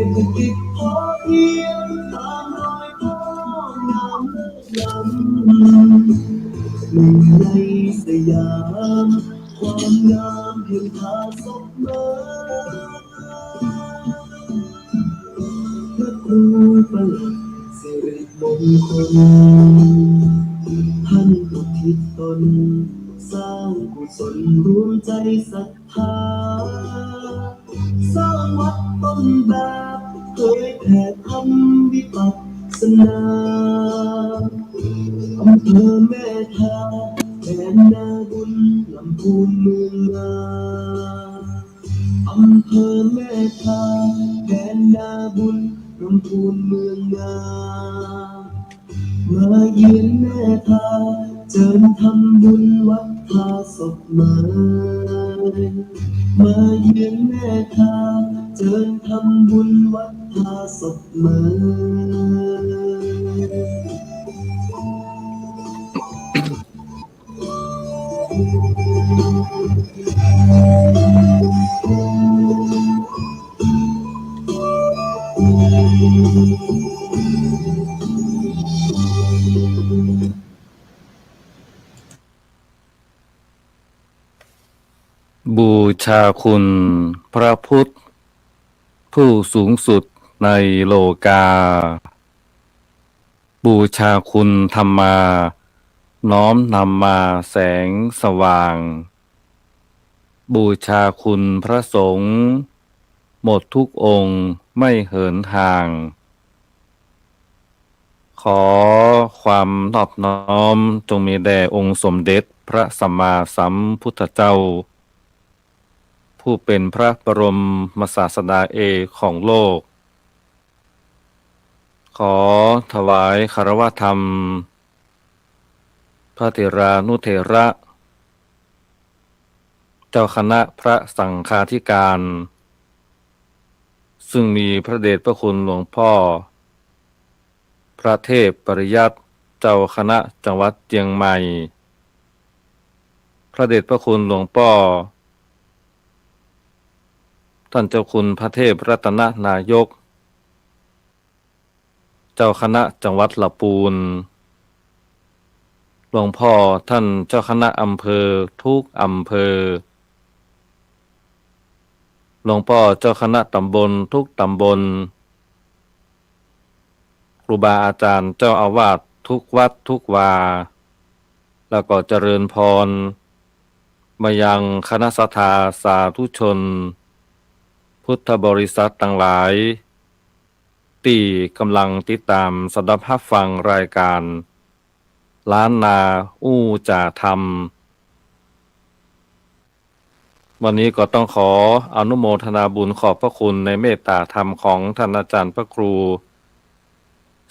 ษฐกิจพอเพียงตามรอยพ่องามเลิศล้ำหนึ่งในสยามความงามเพียงพาศพมาพระครูประหลัดสิริมงคลท่านอุทิศตนสร้างกุศลรวมใจศรัทธาสร้างวัดต้นแบบเผยแผ่ธรรมวิปัสสนาอำเภอแม่ทาแผ่นนาบุญลำพูนเมืองนาอำเภอแม่ทาแผ่นนาบุญลำพูนเมืองนามาเยือนแม่ทาเจิญทำบุญวัดทาศพมาเยือนแม่ทาเจิญทำบุญวัดทาศพมาบูชาคุณพระพุทธผู้สูงสุดในโลกาบูชาคุณธรรมาน้อมนำมาแสงสว่างบูชาคุณพระสงฆ์หมดทุกองค์ไม่เหินห่างขอความนอบน้อมจงมีแด่องค์สมเด็จพระสัมมาสัมพุทธเจ้าผู้เป็นพระบรมศาสดาเอกของโลกขอถวายคารวะธรรมพระเถรานุเถระเจ้าคณะพระสังฆาธิการซึ่งมีพระเดชพระคุณหลวงพ่อพระเทพปริยัติเจ้าคณะจังหวัดเชียงใหม่พระเดชพระคุณหลวงพ่อท่านเจ้าคุณพระเทพรัตนนายกเจ้าคณะจังหวัดลำพูนหลวงพ่อท่านเจ้าคณะอำเภอทุกอำเภอหลวงพ่อเจ้าคณะตำบลทุกตำบลครูบาอาจารย์เจ้าอาวาสทุกวัดทุกวาแล้วก็เจริญพรมายังคณะสัทธาสาธุชนพุทธบริษัทต่างหลายที่กำลังติดตามสดับรับฟังรายการล้านนาอู้จ่าธรรมวันนี้ก็ต้องขออนุโมทนาบุญขอบพระคุณในเมตตาธรรมของท่านอาจารย์พระครู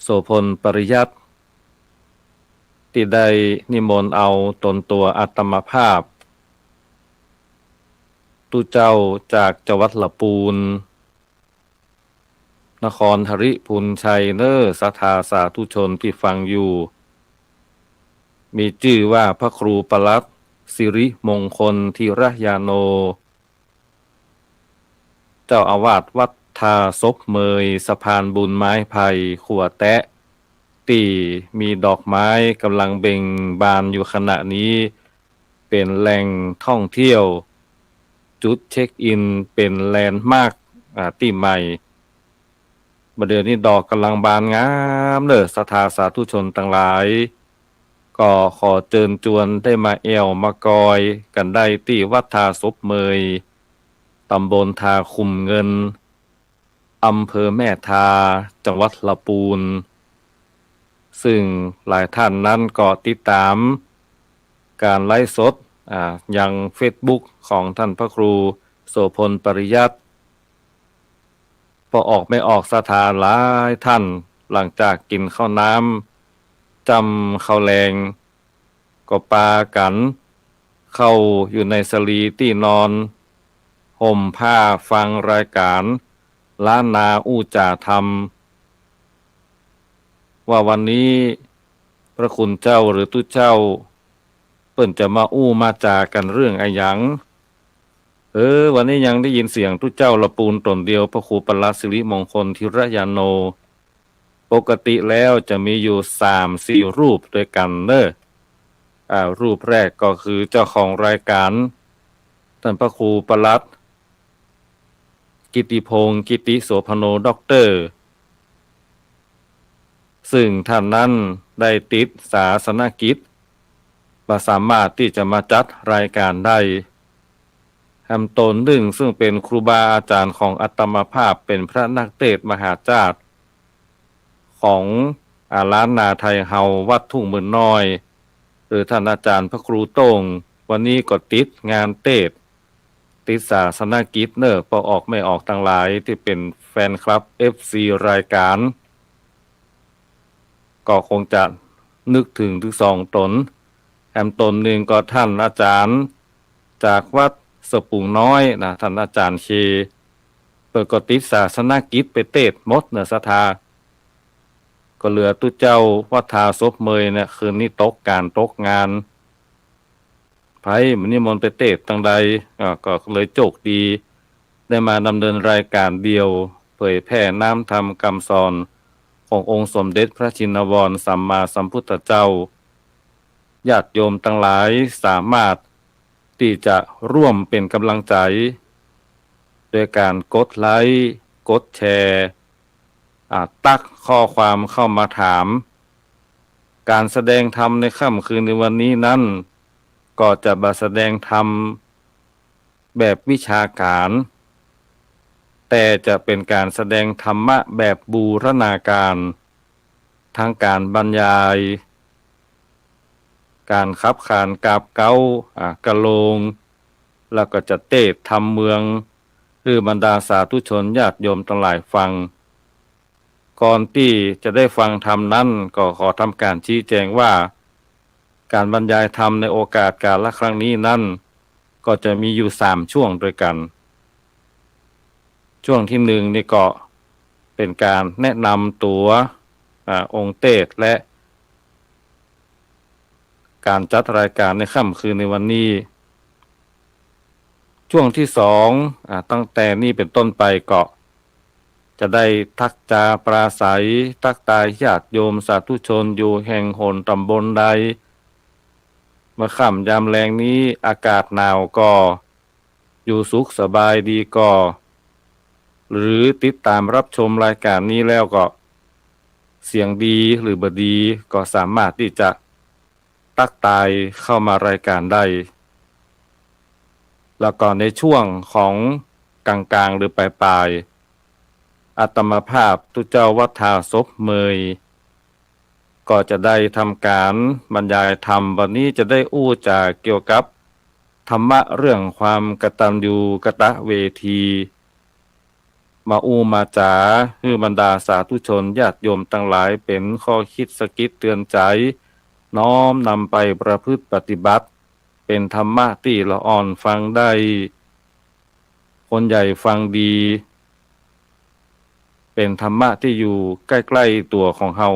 โสพลปริยัติที่ได้นิมนต์เอาตนตัวอาตมภาพตุเจ้าจากจังหวัดลำพูนนครธริพุนชัยเนอศรัทธาสาธุชนที่ฟังอยู่มีชื่อว่าพระครูประหลัดสิริมงคลธีรยาโนเจ้าอาวาสวัดทาศพเมยสะพานบุญไม้ไผ่ขัวแตะตีมีดอกไม้กำลังเบ่งบานอยู่ขณะนี้เป็นแหล่งท่องเที่ยวจุดเช็คอินเป็นแลนด์มาร์คที่ใหม่บัดเดี๋ยวนี้ดอกกำลังบานงามเลยศรัทธาสาธุชนต่างหลายก็ขอเชิญชวนได้มาแอวมากอยกันได้ที่วัดทาศพเมยตำบลทาคุมเงินอำเภอแม่ทาจังหวัดลำพูนซึ่งหลายท่านนั้นก็ติดตามการไลฟ์สดยัง Facebook ของท่านพระครูโสพลปริยัติพอออกไม่ออกสถานหลายท่านหลังจากกินข้าวน้ำจำข้าวแรงก็ปากันเข้าอยู่ในสลีที่นอนห่มผ้าฟังรายการล้านนาอู้จ่าธรรมว่าวันนี้พระคุณเจ้าหรือตุเจ้าเปิ้นจะมาอู้มาจากันเรื่องอะไรหยัง วันนี้ยังได้ยินเสียงทุเจ้าละปูนตนเดียวพระครูปลัดสิริมงคลธิรยานโนปกติแล้วจะมีอยู่3-4รูปด้วยกันเด้อรูปแรกก็คือเจ้าของรายการท่านพระครูปลัดกิติพงศ์กิติโสพโนด็อกเตอร์ซึ่งท่านนั้นได้ติดศาสนกิจบ่สามารถที่จะมาจัดรายการได้แฮมตนหนึ่งซึ่งเป็นครูบาอาจารย์ของอัตมาภาพเป็นพระนักเทศน์มหาจารย์ของล้านนาไทยเฮาวัดทุ่งหมื่นน้อยหรือท่านอาจารย์พระครูโต้งวันนี้ก็ติดงานเทศน์ติดศาสนกิจพอออกไม่ออกต่างหลายที่เป็นแฟนคลับ FC รายการก็คงจะนึกถึงสองตนแฮมตนหนึ่งก็ท่านอาจารย์จากวัดสปุงน้อยนะท่านอาจารย์เคเปิดกติศาสนกิจไปเทศน์หมดศรัทธาก็เหลือตุเจ้าวัดทาศพเมยเนี่ยคืนนี้ตกงานไผมันนิมนต์ไปเทศน์ตั้งใดก็เลยโชคดีได้มาดำเนินรายการเดียวเผยแผ่น้ำธรรมคำสอนขององค์สมเด็จพระชินวรสัมมาสัมพุทธเจ้าญาติโยมทั้งหลายสามารถที่จะร่วมเป็นกำลังใจโดยการกดไลค์กดแชร์ตักข้อความเข้ามาถามการแสดงธรรมในค่ำคืนในวันนี้นั้นก็จะมาแสดงธรรมแบบวิชาการแต่จะเป็นการแสดงธรรมะแบบบูรณาการทั้งการบรรยายการขับขานกาบเก้ากะโลงแล้วก็จะเทศน์ธรรมเมืองหรือบรรดาสาธุชนญาติโยมทั้งหลายฟังก่อนที่จะได้ฟังธรรมนั้นก็ขอทำการชี้แจงว่าการบรรยายธรรมในโอกาสกาลครั้งนี้นั้นก็จะมีอยู่3ช่วงด้วยกันช่วงที่1นี่ก็เป็นการแนะนำตัวองค์เทศน์และการจัดรายการในค่ำคืนในวันนี้ช่วงที่2ตั้งแต่นี้เป็นต้นไปก็จะได้ทักจาปราศัยทักทายญาติโยมสาธุชนอยู่แห่งหนตำบลใดเมื่อค่ำยามแลงนี้อากาศหนาวก็อยู่สุขสบายดีก็หรือติดตามรับชมรายการนี้แล้วก็เสียงดีหรือบดีก็สามารถที่จะตักทายเข้ามารายการได้แล้วก็ในช่วงของกลางๆหรือปลายๆอาตมาภาพตุเจ้าวัดทาศพเมยก็จะได้ทำการบรรยายธรรมวันนี้จะได้อู้จาเกี่ยวกับธรรมะเรื่องความกตัญญูกตเวทีมาอู้มาจาให้บรรดาสาธุชนญาติโยมทั้งหลายเป็นข้อคิดสะกิดเตือนใจน้อมนำไปประพฤติปฏิบัติเป็นธรรมะที่ละอ่อนฟังได้คนใหญ่ฟังดีเป็นธรรมะที่อยู่ใกล้ๆตัวของเฮา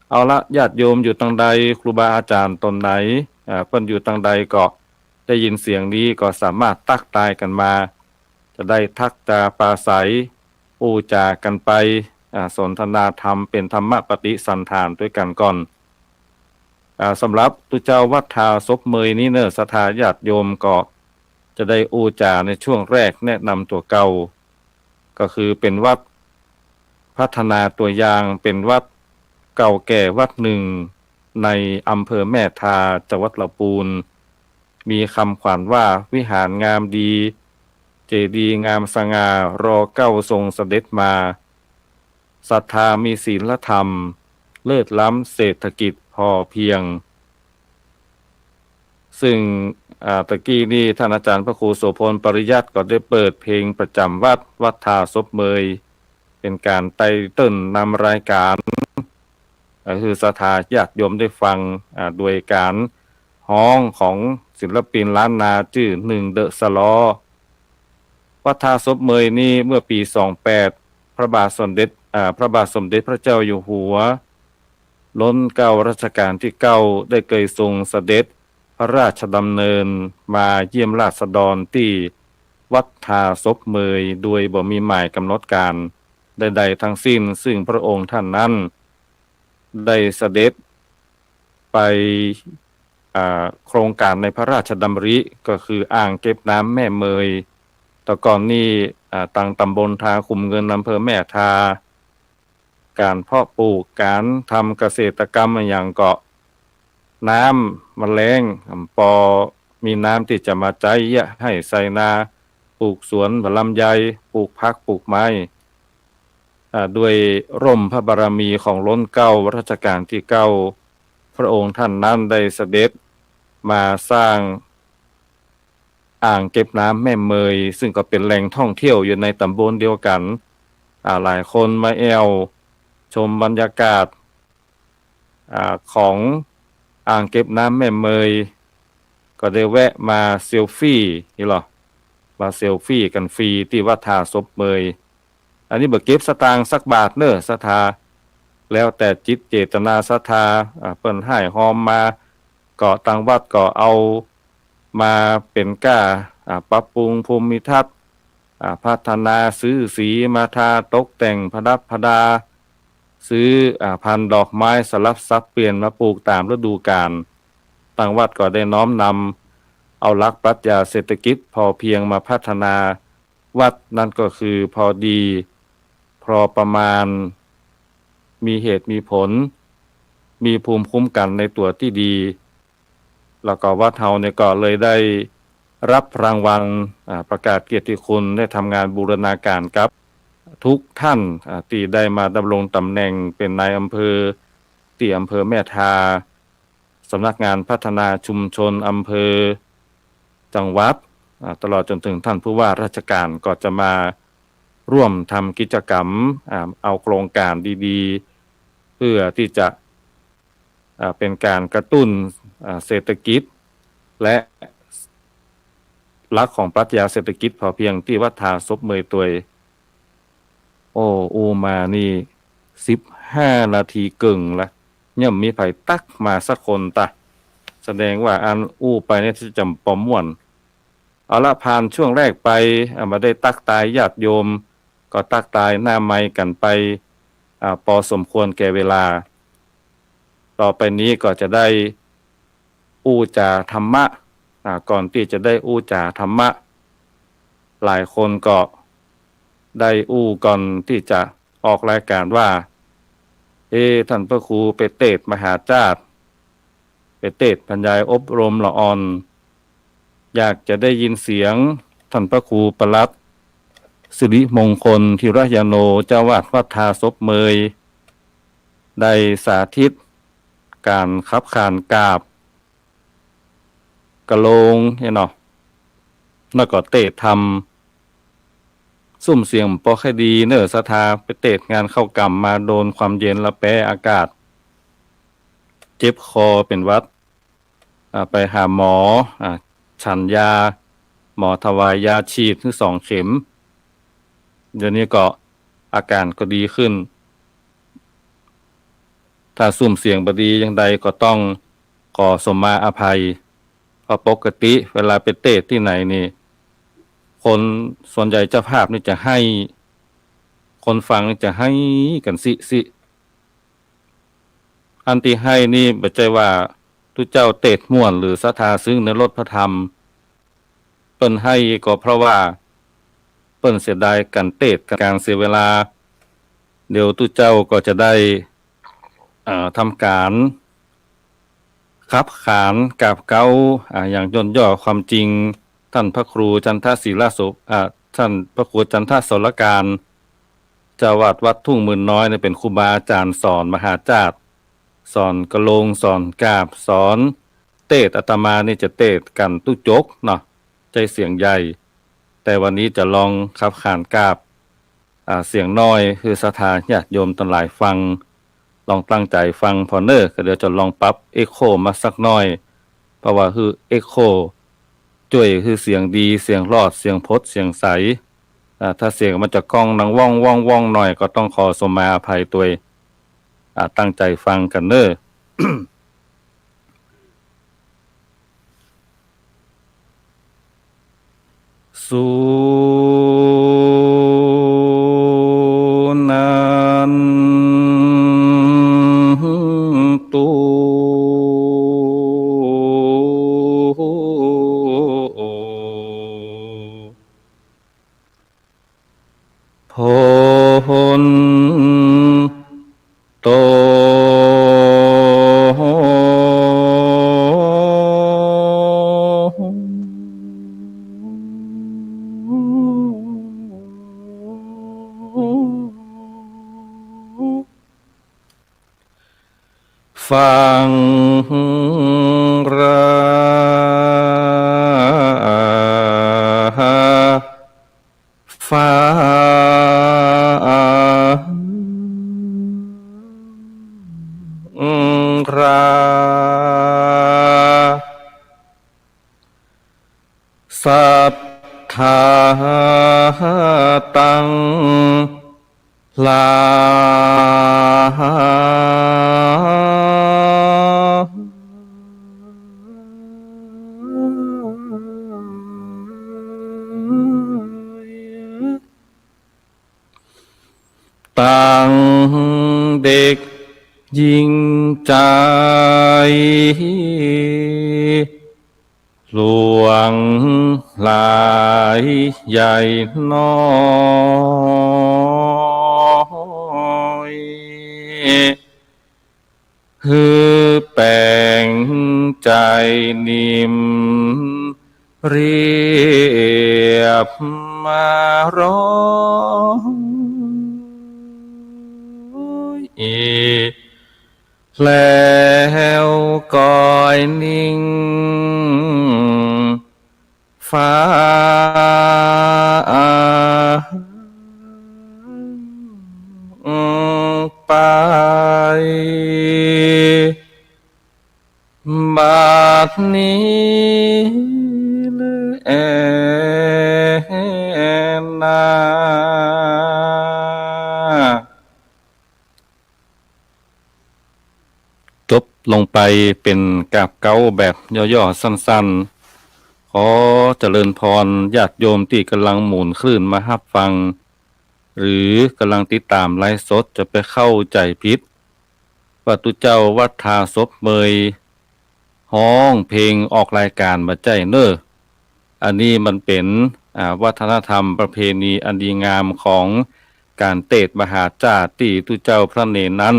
เอาละญาติโยมอยู่ทางใดครูบาอาจารย์ตนไหนเพิ่นอยู่ทางใดก็ได้ยินเสียงนี้ก็สามารถตักทายกันมาจะได้ทักจาปราศัยปูจากันไปสนทนาธรรมเป็นธรรมปฏิสันถานด้วยกันก่อนสำหรับตุเจ้าวัดทาศพเมยนี้ศรัทธาญาติโยมก็จะได้อูจาในช่วงแรกแนะนำตัวเก่าก็คือเป็นวัดพัฒนาตัวอย่างเป็นวัดเก่าแก่วัดหนึ่งในอำเภอแม่ทาจังหวัดลำพูนมีคำขวัญว่าวิหารงามดีเจดีย์งามสง่ารอเก้าทรงเสด็จมาศรัทธามีศีลธรรมเลิศล้ำเศรษฐกิจพอเพียงซึ่งตะกี้นี้ท่านอาจารย์พระครูโสพลปริยัติก็ได้เปิดเพลงประจำวัดทาศพเมยเป็นการไต่เต้นนำรายการคือศรัทธาญาติโยมได้ฟังโดยการฮ้องของศิลปินล้านนาชื่อ1เดอะสลอวัดทาศพเมยนี้เมื่อปี28พระบาทสมเด็จพระเจ้าอยู่หัวล้นเก้ารัชกาลที่9ได้เคยทรงเสด็จ พระราชดำเนินมาเยี่ยมราษฎรที่วัดทาศพเมยโดยบ่มีหมายกำหนดการใดๆทั้งสิ้นซึ่งพระองค์ท่านนั้นได้เสด็จไปโครงการในพระราชดำริก็คืออ่างเก็บน้ำแม่เมยแต่ก่อนนี้ตั้งตำบลทาคุมเงินอำเภอแม่ทาการเพาะปลูกการทำเกษตรกรรมอย่างเกาะน้ำมแมลงปอมีน้ำที่จะมาใจให้ใส่นาปลูกสวนลำไยปลูกพักปลูกไม้ด้วยร่มพระบารมีของล้นเกล้ารัชกาลที่เก้าพระองค์ท่านนั้นได้เสด็จมาสร้างอ่างเก็บน้ำแม่เมยซึ่งก็เป็นแหล่งท่องเที่ยวอยู่ในตำบลเดียวกันหลายคนมาแอวชมบรรยากาศของอ่างเก็บน้ำแม่เมยก็ได้แวะมาเซลฟี่นี่หรอมาเซลฟี่กันฟรีที่วัดท่าศพเมยอันนี้บ่เก็บสตางค์สักบาทเน้อศรัทธาแล้วแต่จิตเจตนาศรัทธาเปิ้นให้หอมมาก็ตังวัดก็เอามาเป็นก้าปรับปรุงภูมิทัศน์พัฒนาซื้อสีมาทาตกแต่งประดับประดาซื้อพันธุ์ดอกไม้สลับซับเปลี่ยนมาปลูกตามฤดูกาลตังวัดก็ได้น้อมนำเอาหลักปรัชญาเศรษฐกิจพอเพียงมาพัฒนาวัดนั่นก็คือพอดีพอประมาณมีเหตุมีผลมีภูมิคุ้มกันในตัวที่ดีแล้วก็วัดเฮาเนี่ยก็เลยได้รับรางวัลประกาศเกียรติคุณได้ทำงานบูรณาการกับทุกท่านที่ได้มาดำรงตำแหน่งเป็นนายอำเภอที่อำเภอแม่ทาสำนักงานพัฒนาชุมชนอำเภอจังหวัดตลอดจนถึงท่านผู้ว่าราชการก็จะมาร่วมทำกิจกรรมเอาโครงการดีๆเพื่อที่จะเป็นการกระตุ้นเศรษฐกิจและหลักของปรัชญาเศรษฐกิจพอเพียงที่วัดทาศพเมยตัวยอูมานี่15 นาทีเกิงละย่อมมีไผตักมาสักคนตะแสดงว่าอันอู้ไปเนี่ยจะจำปอมม่วนเอาละผ่านช่วงแรกไปมาได้ตักตายญาติโยมก็ตักตายหน้าไม้กันไปพอสมควรแก่เวลาต่อไปนี้ก็จะได้อู้จาธรรมะก่อนที่จะได้อู้จาธรรมะหลายคนก็ได้อู้ก่อนที่จะออกรายการว่าท่านพระครูไปเทศน์มหาจารย์ไปเทศน์บรรยายอบรมละอ่อนอยากจะได้ยินเสียงท่านพระครูประหลัดสิริมงคลธีรยาโนเจ้าวาดวัดทาศพเมยได้สาธิตการขับขานกราบกะโลงเนาะแล้วก็เทศน์ธรรมซุ่มเสียงปอคดีเนอสถาไปเทศน์งานเข้ากรรมมาโดนความเย็นละแปรอากาศเจ็บคอเป็นหวัดไปหาหมอฉันยาหมอถวายยาฉีดถึง2 เข็มเดี๋ยวนี้ก็อาการก็ดีขึ้นถ้าซุ่มเสียงบดีอย่างใดก็ต้องขอสมมาอภัยเพราะปกติเวลาไปเทศน์ที่ไหนนี่คนส่วนใหญ่เจ้าภาพนี่จะให้คนฟังนี่จะให้กันสิอันที่ให้นี่บ่ใช่ว่าทุกเจ้าเทศน์ม่วนหรือศรัทธาซึ้งในรสพระธรรมเปิ้นให้ก็เพราะว่าเปิ้นเสียดายกันเทศน์การเสียเวลาเดี๋ยวทุกเจ้าก็จะได้ทำการขับขานกราบเก้าอย่างย่นย่อความจริงท่านพระครูจันทศิลาโสท่านพระครูจันทศรการเจ้าวาดวัดทุ่งหมื่นน้อยเนี่ยเป็นครูบาอาจารย์สอนมหาจารย์สอนกะโลงสอนกราบสอนเทศน์อาตมานี่จะเทศน์กันตุจกเนาะใจเสียงใหญ่แต่วันนี้จะลองขับขานกราบเสียงน้อยคือศรัทธาญาติโยมทั้งหลายฟังลองตั้งใจฟังพอเนอก็เดี๋ยวจะลองปรับเอ็กโคมาสักน้อยเพราะว่าคือเอ็กโคจ่วยคือเสียงดีเสียงรอดเสียงพดเสียงใสถ้าเสียงมันจะก้องนังว่องหน่อยก็ต้องขอสมมาอภัยตัวตั้งใจฟังกันเนอ สุนันตุผลโตฟังฟ้าราสัทธาตังลาตังเด็กยิงใจหลวงหลายใหญ่น้อยฮือแป่งใจนิ่มเรียบมาร้องแล้วก้อยนิ่งฟ้าไปบัดนี้หรือนาจบลงไปเป็นกาบเก้าแบบย่อๆสั้นๆขอเจริญพรญาติโยมที่กำลังหมุนคลื่นมารับฟังหรือกำลังติดตามไลฟ์สดจะไปเข้าใจผิดว่าตุเจ้าวัดทาศพเมยห้องเพลงออกรายการมาใจเนออันนี้มันเป็นวัฒนธรรมประเพณีอันดีงามของการเตดมหาจาติตุเจ้าพระเนรนั้น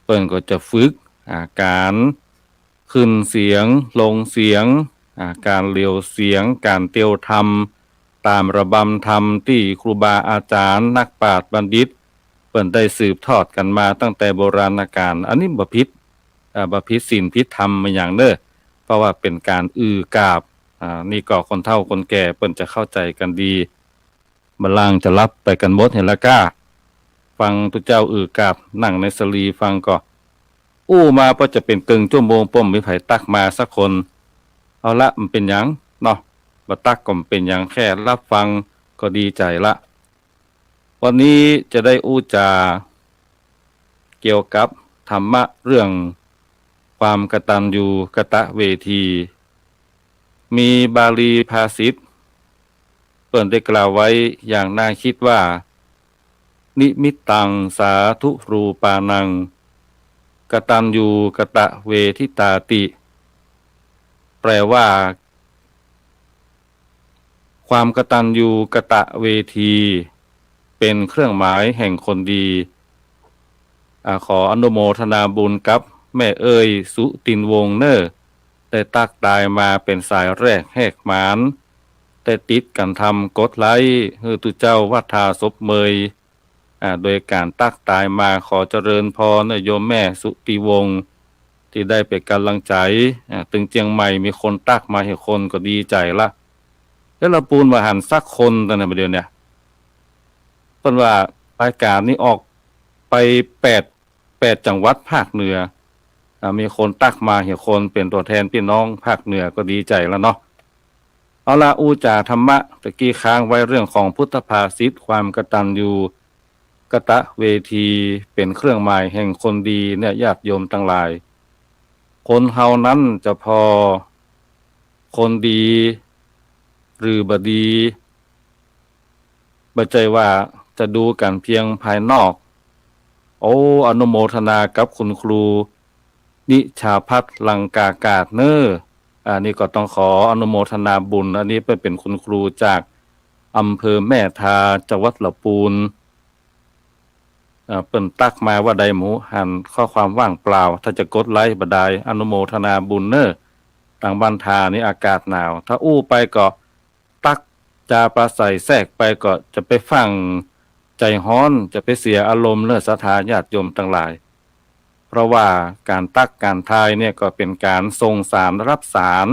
เปิ้นก็จะฝึกการขึ้นเสียงลงเสียงการเลียวเสียงการเตียวธรรมตามระบำธรรมที่ครูบาอาจารย์นักปราชญ์บัณฑิตเปิ้นได้สืบทอดกันมาตั้งแต่โบราณกาลอันนี้บ่ผิดศีลผิดธรรมมาอย่างเด้อเพราะว่าเป็นการกราบนี่ก็คนเฒ่าคนแก่เปิ้นจะเข้าใจกันดีบัดล่างจะรับไปกันหมดเห็นละก้าฟังตุเจ้ากราบนั่งในสลีฟังก็มาเพราะจะเป็นกึ่งชั่วโมงป้อมมีไผตักมาสักคนเอาละมันเป็นหยังเนาะบ่ตักก็เป็นหยังแค่รับฟังก็ดีใจละวันนี้จะได้จาเกี่ยวกับธรรมะเรื่องความกตัญญูกตเวทีมีบาลีภาษิตเปิ้นได้กล่าวไว้อย่างน่าคิดว่านิมิตตังสาธุรูปานังกตัญญูกตเวทิตาติแปลว่าความกตัญญูกตเวทีเป็นเครื่องหมายแห่งคนดีขออนุโมทนาบุญกับแม่สุตินวงศ์เนอได้ตักตายมาเป็นสายแรกแหกหมานแต่ติดกันทำกดไลค์ตุเจ้าวัดทาศพเมยโดยการตักตายมาขอเจริญพรโยมแม่สุติวงศ์ที่ได้เป็นกำลังใจถึงเจียงใหม่มีคนตักมาให้คนก็ดีใจละแล้วเราปูนมาหันสักคนตอนนั้นเดียวเนี่ยเพิ่นว่ารายการนี้ออกไป8จังหวัดภาคเหนือมีคนตักมาให้คนเป็นตัวแทนพี่น้องภาคเหนือก็ดีใจแล้วเนาะเอาละจาธรรมะตะกี้ค้างไว้เรื่องของพุทธภาษิตความกตัญญูกตเวทีเป็นเครื่องหมายแห่งคนดีเนี่ยญาติโยมทั้งหลายคนเฮานั้นจะพอคนดี หรือบดีบ่ใจว่าจะดูกันเพียงภายนอกโอ้อนุโมทนากับคุณครูนิชาพัฒน์ลังกากาศเนออันนี้ก็ต้องขออนุโมทนาบุญอันนี้เป็นคุณครูจากอำเภอแม่ทาจังหวัดลำพูนเปิ้นตักมาว่าใดหมูหันข้อความว่างเปล่าถ้าจะกดไลค์บ่ได้อนุโมทนาบุญเนอทางบ้านทานี่อากาศหนาวถ้าอู้ไปก็ตักจาปราศัยแทรกไปก็จะไปฟังใจฮ้อนจะไปเสียอารมณ์เนื้อศรัทธาญาติโยมทั้งหลายเพราะว่าการตักการทายเนี่ยก็เป็นการส่งสารรับสาร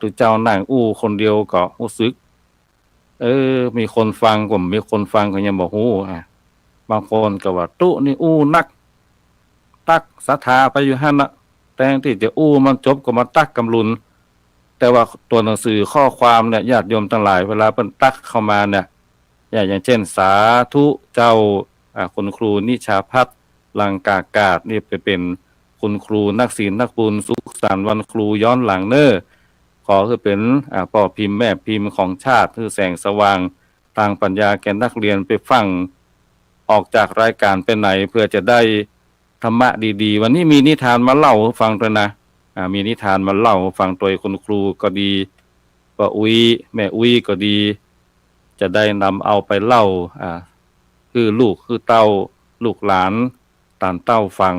ตุเจ้านั่งอู้คนเดียวก็รู้สึกมีคนฟังก็มีคนฟังก็ยังบ่ฮู้บางคนก็ว่าตุนี่อู้นักตักศรัทธาไปอยู่หั่นน่ะแต่ที่จะอู้มันจบก็มาตักกำลุนแต่ว่าตัวหนังสือข้อความเนี่ยญาติโยมทั้งหลายเวลาเพิ่นตักเข้ามาเนี่ยอย่างเช่นสาธุเจ้าคุณครูนิชาพัฒน์ลังกากาศนี่เป็นคุณครูนักศีลนักบุญสุขสันต์วันครูย้อนหลังเน้อขอคือเป็นพ่อพิมพ์แม่พิมพ์ของชาติคือแสงสว่างทางปัญญาแก่นักเรียนไปฟังออกจากรายการไปไหนเพื่อจะได้ธรรมะดีๆวันนี้มีนิทานมาเล่าให้ฟังด้วยนะมีนิทานมาเล่าฟังโดยคุณครูก็ดีป้าอุ้ยแม่อุ้ยก็ดีจะได้นำเอาไปเล่าคือลูกคือเต้าลูกหลานตานเต้าฟัง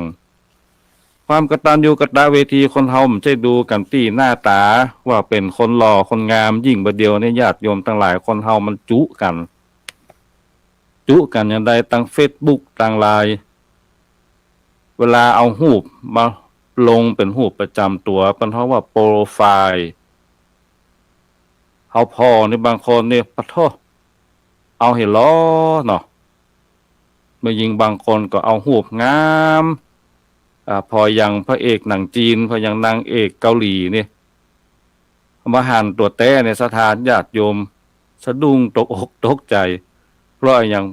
ความกตัญญูกตเวทีคนเฮามันใช่ดูกันที่หน้าตาว่าเป็นคนหล่อคนงามยิ่งบ่เดียวเนี่ยญาติโยมทั้งหลายคนเฮามันจุกันอย่างใดตั้ง Facebook ตั้ง LINE เวลาเอารูปมาลงเป็นรูปประจำตัวเพิ่นเฮาว่าโปรไฟล์เฮาพอนี่บางคนนี่ปะโทเอาให้ล้อเนาะเมื่อยิงบางคนก็เอารูปงามพออย่างพระเอกหนังจีนพออย่างนางเอกเกาหลีนี่มาหันตัวแต้ในสถานญาติโยมสะดุ้งตกอกตกใจเพราะอย่าง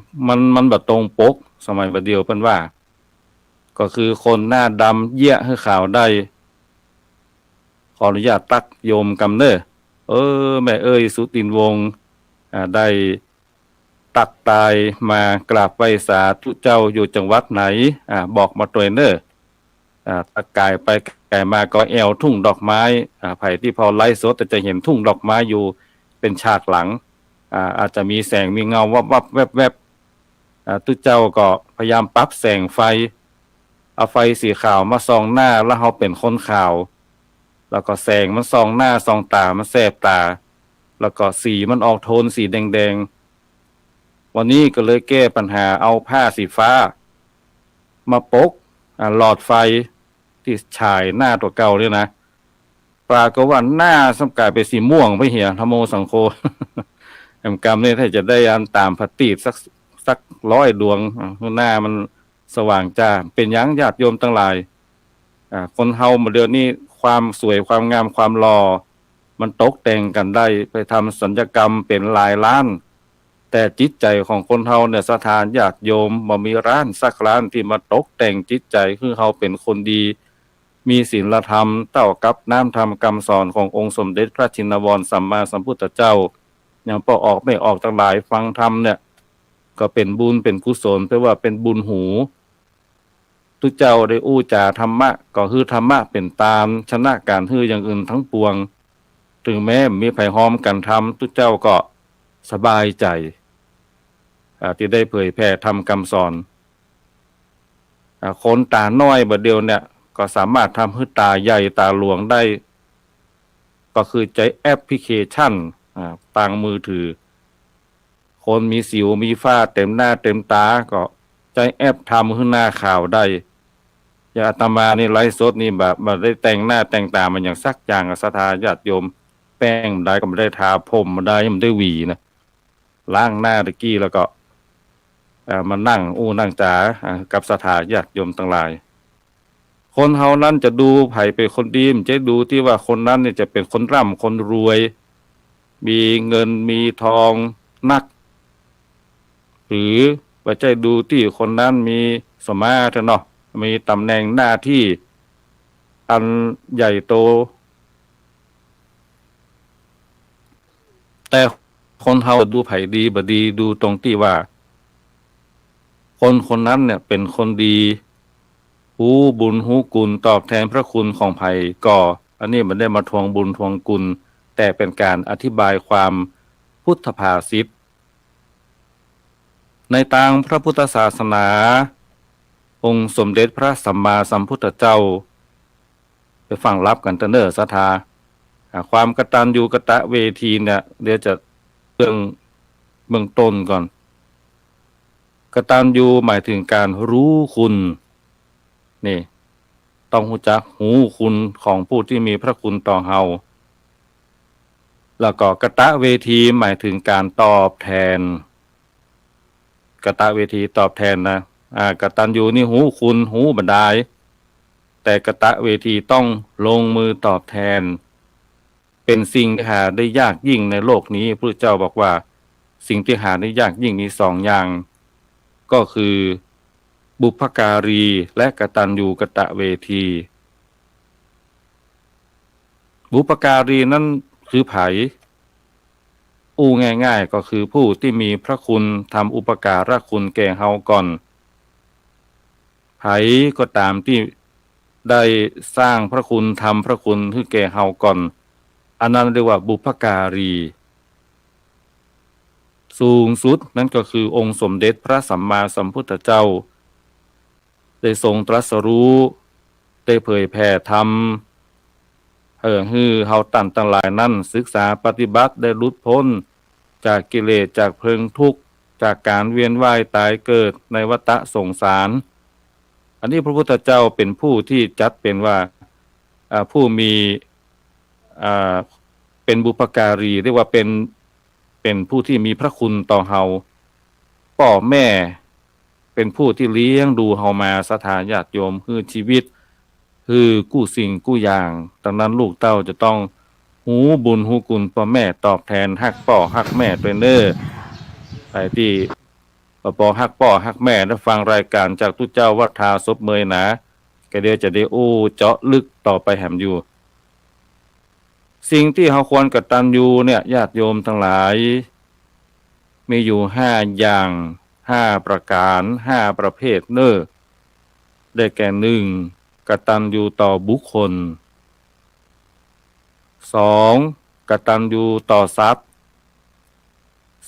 มันบ่ตรงปกสมัยบัดเดียวเพิ่นว่าก็คือคนหน้าดำเยี่ยให้ขาวได้ขออนุญาตตักโยมกำเน้อแม่สุตินวงศ์ได้ตักตายมากราบไหว้สาธุเจ้าอยู่จังหวัดไหนบอกมาตัวเน้อตะกายไปไกลมาก็แอวทุ่งดอกไม้ไผที่พอไลฟ์สดจะเห็นทุ่งดอกไม้อยู่เป็นฉากหลังอาจจะมีแสงมีเงาวับๆแวบๆตุเจ้าก็พยายามปรับแสงไฟเอาไฟสีขาวมาส่องหน้าแล้วเฮาเป็นคนขาวแล้วก็แสงมันส่องหน้าส่องตามันแสบตาแล้วก็สีมันออกโทนสีแดงๆวันนี้ก็เลยแก้ปัญหาเอาผ้าสีฟ้ามาปกหลอดไฟที่ฉายหน้าตัวเก่าเนี่ยนะปรากฏว่าหน้าสำกายเป็นสีม่วงไปเหียธโมสังโฆ แอมกรรมเนี่ยถ้าจะได้อันตามพติสัก100 ดวงหน้ามันสว่างจ้าเป็นหยังญาติโยมทั้งหลายคนเฮาเดี๋ยวนี้ความสวยความงามความหล่อมันตกแต่งกันได้ไปทำศัลยกรรมเป็นหลายล้านแต่จิตใจของคนเฮาเนี่ยสถานญาติโยมบ่มีร้านสักร้านที่มาตกแต่งจิตใจคือเฮาเป็นคนดีมีศีลธรรมเต้ากับน้ำธรรมคำสอนขององค์สมเด็จพระชินวรสัมมาสัมพุทธเจ้าอย่างพอออกไม่ออกทั้งหลายฟังธรรมเนี่ยก็เป็นบุญเป็นกุศลแปลว่าเป็นบุญหูทุกเจ้าได้อู้จาธรรมะก็คือธรรมะเป็นตามชนะการฮืออย่างอื่นทั้งปวงถึงแม้มีไผฮ้อมกันทำทุกเจ้าก็สบายใจที่ได้เผยแพร่ธรรมคำสอนคนตาน้อยบัดเดียวเนี่ยก็สามารถทำให้ตาใหญ่ตาหลวงได้ก็คือใช้แอปพลิเคชันทางมือถือคนมีสิวมีฝ้าเต็มหน้าเต็มตาก็ใช้แอปทำให้หน้าขาวได้อย่างอาตมานี่ไลฟ์สดนี่แบบได้แต่งหน้าแต่งตามันอย่างสักอย่างศรัทธาญาติโยมแป้งมันได้ก็ไม่ได้ทาผมมันได้มันได้หวีนะล้างหน้าตะกี้แล้วก็มานั่งนั่งจ๋ากับศรัทธาญาติโยมทั้งหลายคนเฮานั้นจะดูไผเป็นคนดีมันจะดูที่ว่าคนนั้นเนี่ยจะเป็นคนร่ำคนรวยมีเงินมีทองนักหรือว่าจะดูที่คนนั้นมีสมาธิเนาะมีตำแหน่งหน้าที่อันใหญ่โต แต่คนเฮาดูไผดีบ่ดีดูตรงที่ว่า คนคนนั้นเนี่ยเป็นคนดีฮู้บุญฮู้กุลตอบแทนพระคุณของไผก่ออันนี้มันได้มาทวงบุญทวงกุลแต่เป็นการอธิบายความพุทธภาษิตในทางพระพุทธศาสนา องค์สมเด็จพระสัมมาสัมพุทธเจ้าไปฟังรับกันเตเนอศรัทธาความกตัญญูกตเวทีเนี่ยเดี๋ยวจะเบื้องต้นก่อนกตัญญูหมายถึงการรู้คุณนี่ต้องรู้จักหูคุณของผู้ที่มีพระคุณต่อเฮาแล้วก็กตเวทีหมายถึงการตอบแทนกตเวทีตอบแทนนะกตัญญูนี่หูคุณหูบรรดาลแต่กตเวทีต้องลงมือตอบแทนเป็นสิ่งที่หาได้ยากยิ่งในโลกนี้พระเจ้าบอกว่าสิ่งที่หาได้ยากยิ่งมีสองอย่างก็คือบุพการีและกตัญญูกตเวทีบุพการีนั่นคือไผง่ายๆก็คือผู้ที่มีพระคุณทำอุปการะคุณแก่เฮาก่อนไผก็ตามที่ได้สร้างพระคุณทำพระคุณให้แก่เฮาก่อนอันนั้นเรียกว่าบุพการีสูงสุดนั่นก็คือองค์สมเด็จพระสัมมาสัมพุทธเจ้าได้ทรงตรัสรู้ได้เผยแผ่ธรรมฮือเฮาตั้นทั้งหลายนั้นศึกษาปฏิบัติได้หลุดพ้นจากกิเลสจากเพลิงทุกข์จากการเวียนว่ายตายเกิดในวัฏสงสารอันนี้พระพุทธเจ้าเป็นผู้ที่จัดเป็นว่าผู้มีเป็นบุพการีเรียกว่าเป็นผู้ที่มีพระคุณต่อเฮาพ่อแม่เป็นผู้ที่เลี้ยงดูเฮามาศรัทธาญาติโยมคือชีวิตคือกู้สิ่งกู้อย่างดังนั้นลูกเต้าจะต้องหูบุญหูกุลพ่อแม่ตอบแทนฮักพ่อฮักแม่ด้วยเน้อไปที่ปอฮักพ่อฮักแม่ได้ฟังรายการจากทุกเจ้าวัดทาศพเมยนะก็เดี๋ยวจะได้เจาะลึกต่อไปแหมอยู่สิ่งที่เฮาควรกตัญญูเนี่ยญาติโยมทั้งหลายมีอยู่5อย่าง5ประการ5ประเภทเน้อได้แก่1กตัญญูต่อบุคคล2กตัญญูต่อทรัพย์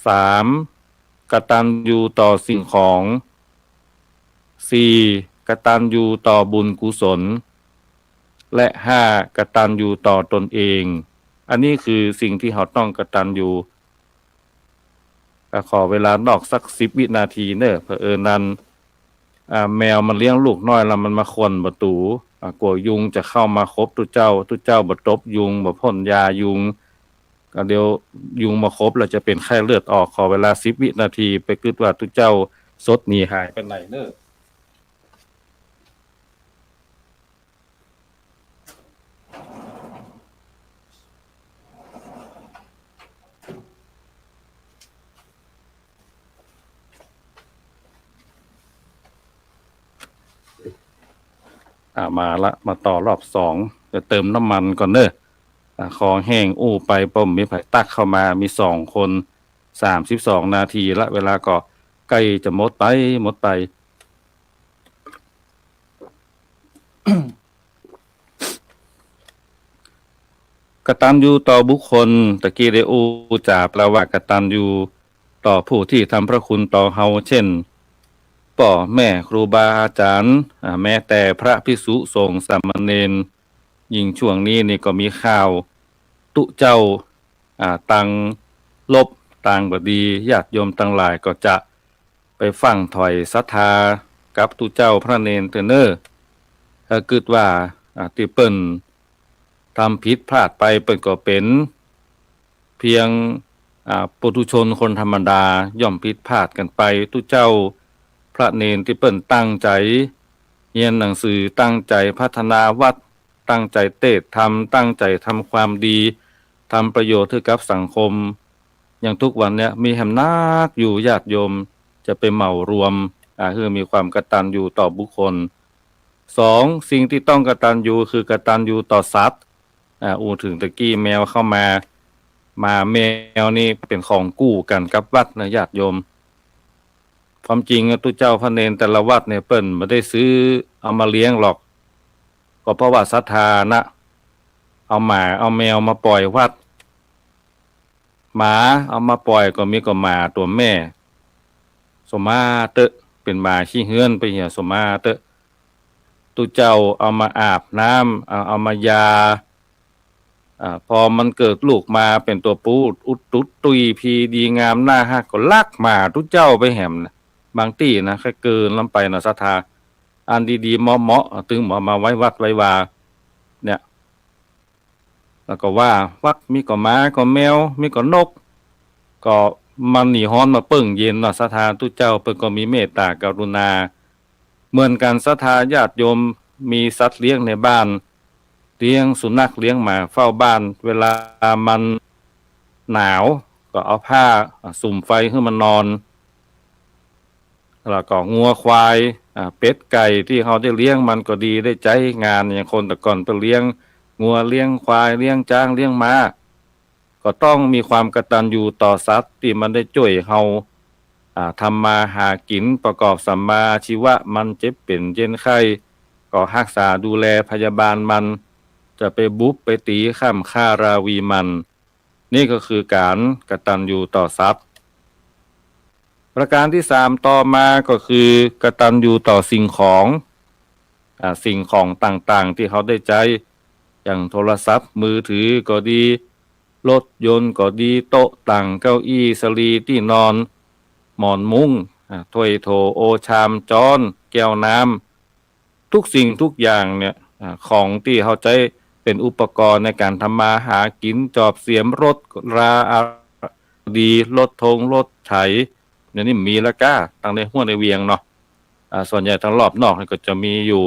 3กตัญญูต่อสิ่งของ4กตัญญูต่อบุญกุศลและ5กตัญญูต่อตนเองอันนี้คือสิ่งที่เราต้องกตัญญูขอเวลานอกสัก10วินาทีเนอะเผอิญนั้นแมวมันเลี้ยงลูกน้อยแล้วมันมาควนประตูกลัวยุงจะเข้ามาคบตุเจ้าบ่ตบยุงบ่พ่นยายุงก็เดี๋ยวยุงมาคบแล้วจะเป็นไข้เลือดออกขอเวลา10วินาทีไปคิดว่าตุเจ้าสดหนีหายไปไหนเนอะมาละมาต่อรอบ2จะเติมน้ำมันก่อนเนอะคอแห้งไปป้อมมีไผตักเข้ามามี2คน32นาทีละเวลาก็ใกล้จะหมดไป กตัญญูต่อบุคคลตะกี้ได้จาแปลว่ากตัญญูต่อผู้ที่ทำพระคุณต่อเฮาเช่นพ่อแม่ครูบาอาจารย์แม้แต่พระภิกษุสงฆ์สามเณรยิ่งช่วงนี้นี่ก็มีข่าวตุเจ้าตังลบต่างบดีญาติโยมทั้งหลายก็จะไปฟังถอยศรัทธากับตุเจ้าพระเนรเตเนอร์คิดว่าที่เปิ้นทำผิดพลาดไปเปิ้นก็เป็นเพียงปุถุชนคนธรรมดาย่อมผิดพลาดกันไปตุเจ้าพระเนรที่เปิ้นตั้งใจเรียนหนังสือตั้งใจพัฒนาวัดตั้งใจเทศน์ธรรมตั้งใจทำความดีทำประโยชน์ให้กับสังคมอย่างทุกวันเนี่ยมีแหมนักอยู่ญาติโยมจะไปเหมารวมคือมีความกตัญญูต่อบุคคล2สิ่งที่ต้องกตัญญูคือกตัญญูต่อทรัพย์ถึงตะกี้แมวเข้ามา หมาแมวนี่เป็นของกู้กันกับวัดนะญาติโยมความจริงตุเจ้าพระเนนแต่ละวัดเนี่ยเปิ้นไม่ได้ซื้อเอามาเลี้ยงหรอกก็เพราะว่าศรัทธานะเอาหมาเอาแมวมาปล่อยวัดหมาเอามาปล่อยก็มีก็หมาตัวแม่สมมาเตอะเป็นหมาขี้เฮือนไปเหี่ยสมมาเตอะตุเจ้าเอามาอาบน้ำเอามายาพอมันเกิดลูกมาเป็นตัวปูอุดตุดตุยพีดีงามหน้าฮักก็ลักหมาตุเจ้าไปแหมนะบางตี้นะแค่เกินลำไปนะศรัทธาอันดีๆเหมาะตึงหมอมาไว้วัดไว้วาเนี่ยแล้วก็ว่าวัดมีก็หมาก็แมวมีก็นกก็มันหนีฮ้อนมาเปิ้งเย็นเนาะศรัทธาตุเจ้าเปิ้นก็มีเมตตากรุณาเหมือนกันศรัทธาญาติโยมมีสัตว์เลี้ยงในบ้านเลี้ยงสุนัขเลี้ยงหมาเฝ้าบ้านเวลามันหนาวก็เอาผ้าสุมไฟให้มันนอนแล้วก็งัวควายเป็ดไก่ที่เขาได้เลี้ยงมันก็ดีได้ใจงานอย่างคนแต่ก่อนไปเลี้ยงงัวเลี้ยงควายเลี้ยงช้างเลี้ยงม้าก็ต้องมีความกตัญญูต่อสัตว์ที่มันได้ช่วยเขาทำมาหากินประกอบสัมมาชีวะมันเจ็บเป็นเย็นไข้ก็รักษาดูแลพยาบาลมันจะไปบุบไปตีข้ามฆ่าราวีมันนี่ก็คือการกตัญญูต่อทรัพย์ประการที่3ต่อมาก็คือกตัญญูต่อสิ่งของสิ่งของต่างๆที่เขาได้ใจอย่างโทรศัพท์มือถือก็ดีรถยนต์ก็ดีโต๊ะตั้งเก้าอี้สลีที่นอนหมอนมุ้งถ้วยโถโอชามจ้อนแก้วน้ำทุกสิ่งทุกอย่างเนี่ยของที่เขาใช้เป็นอุปกรณ์ในการทำมาหากินจอบเสียมรถราดีรถธงรถไถเดี๋ยวนี้มีแล้วก้าตั้งในห้วยในเวียงเนาะส่วนใหญ่ทางรอบนอกก็จะมีอยู่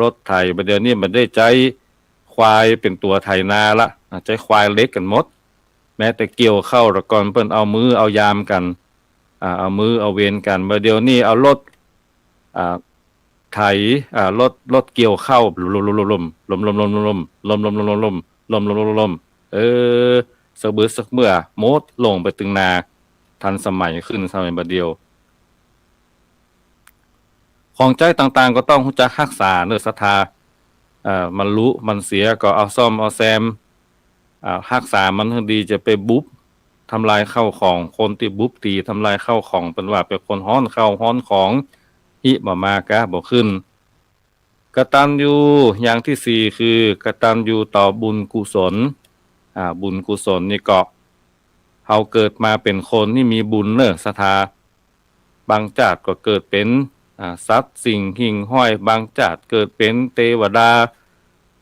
รถไถประเดี๋ยวนี้มันได้ใช้ควายเป็นตัวไถนาละใช้ควายเล็กกันหมดแม้แต่เกี่ยวเข้าตะกอนเปิ้นเอามือเอายามกันเอามือเอาเวรกันประเดี๋ยวนี้เอารถไถรถเกี่ยวเข้าลมสักเบิดสักเมื่อโมดลงไปตึงนาทันสมัยขึ้นสมัยบัดเดียวของใจต่างๆก็ต้องรู้จักรักษาเนื้อศรัทธามันรู้มันเสียก็เอาซ่อมเอาแซมรักษามันให้ดีจะไปบุบทำลายข้าวของคนที่บุบตีทำลายข้าวของเป็นว่าเป็นคนฮ้อนข้าวฮ้อนของหิบ่มากะบ่ขึ้นกตัญญูอย่างที่4คือกตัญญูต่อบุญกุศลบุญกุศลนี่ก็เฮาเกิดมาเป็นคนที่มีบุญเน้อศรัทธาบางชาติก็เกิดเป็นสัตว์สิ่งหิ่งห้อยบางชาติเกิดเป็นเทวดา